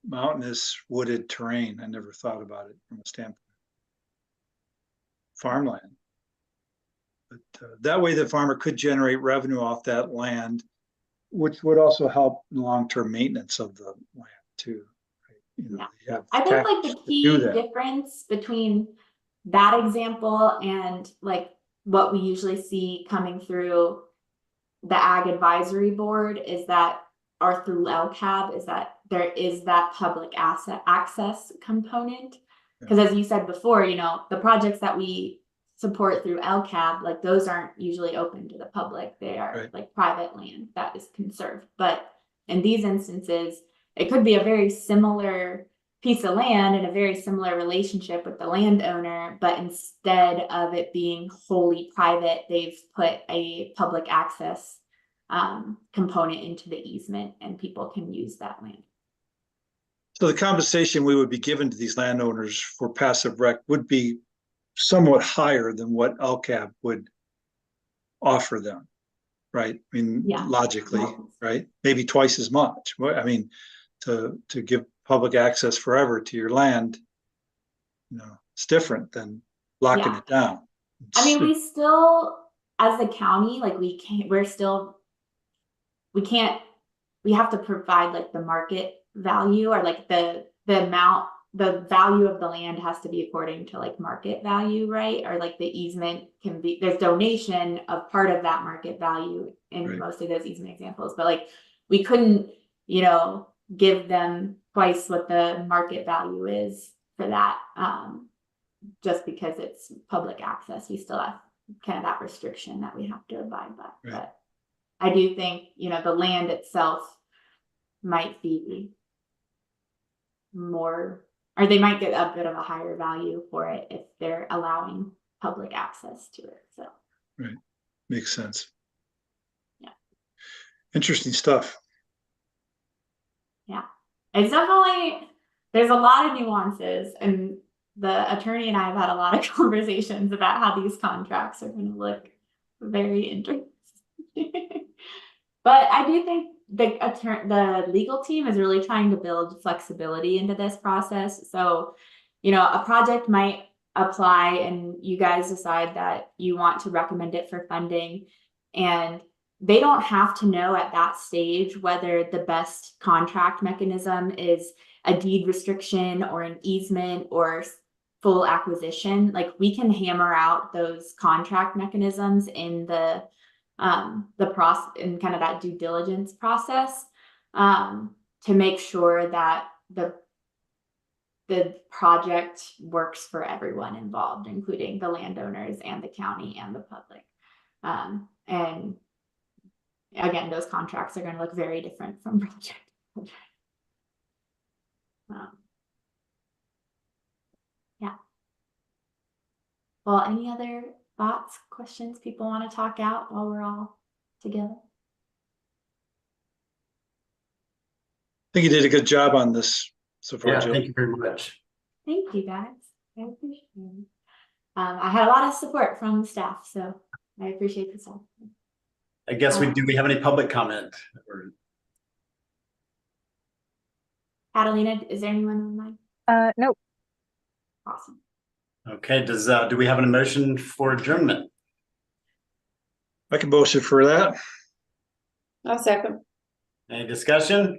mountainous wooded terrain. I never thought about it from a standpoint of farmland. But that way the farmer could generate revenue off that land, which would also help in long-term maintenance of the land too. Right? You know, Yeah. I think like the key that. difference between that example and like what we usually see coming through the Ag Advisory Board is that, or through LCAB, is that there is that public asset access component. Because as you said before, you know, the projects that we support through LCAB, like those aren't usually open to the public. They are like private land that is conserved. But in these instances, it could be a very similar piece of land and a very similar relationship with the landowner, but instead of it being wholly private, they've put a public access component into the easement and people can use that land. So the compensation we would be given to these landowners for passive rec would be somewhat higher than what LCAB would offer them, right? I mean, logically, right? Maybe twice as much. I mean, to give public access forever to your land, you know, it's different than locking it down. I mean, we still, as a county, like we have to provide like the market value, or like the value of the land has to be according to like market value, right? Or like the easement can be, there's donation of part of that market value in most of those easement examples, but like we couldn't, you know, give them twice what the market value is for that, just because it's public access. We still have kind of that restriction that we have to abide by. But I do think, you know, the land itself might be more, or they might get a bit of a higher value for it if they're allowing public access to it. So makes sense. Yeah, interesting stuff. Yeah. it's definitely, there's a lot of nuances, and the attorney and I have had a lot of conversations about how these contracts are going to look very interesting. But I do think the legal team is really trying to build flexibility into this process. So, a project might apply and you guys decide that you want to recommend it for funding, and they don't have to know at that stage whether the best contract mechanism is a deed restriction or an easement or full acquisition. Like, we can hammer out those contract mechanisms in the process, in kind of that due diligence process, to make sure that the project works for everyone involved, including the landowners and the county and the public. And again, those contracts are going to look very different from project to project. Yeah. Well, any other thoughts, questions people want to talk out while we're all together? I think you did a good job on this so far, Yeah, Jill. thank you very much. Thank you, guys. I appreciate it. I had a lot of support from staff, so I appreciate the support. I guess do we have any public comment? Or... Catalina, is there anyone online? Nope. Awesome. Okay, do we have an motion for adjournment? I can motion for that. I'll second. Any discussion?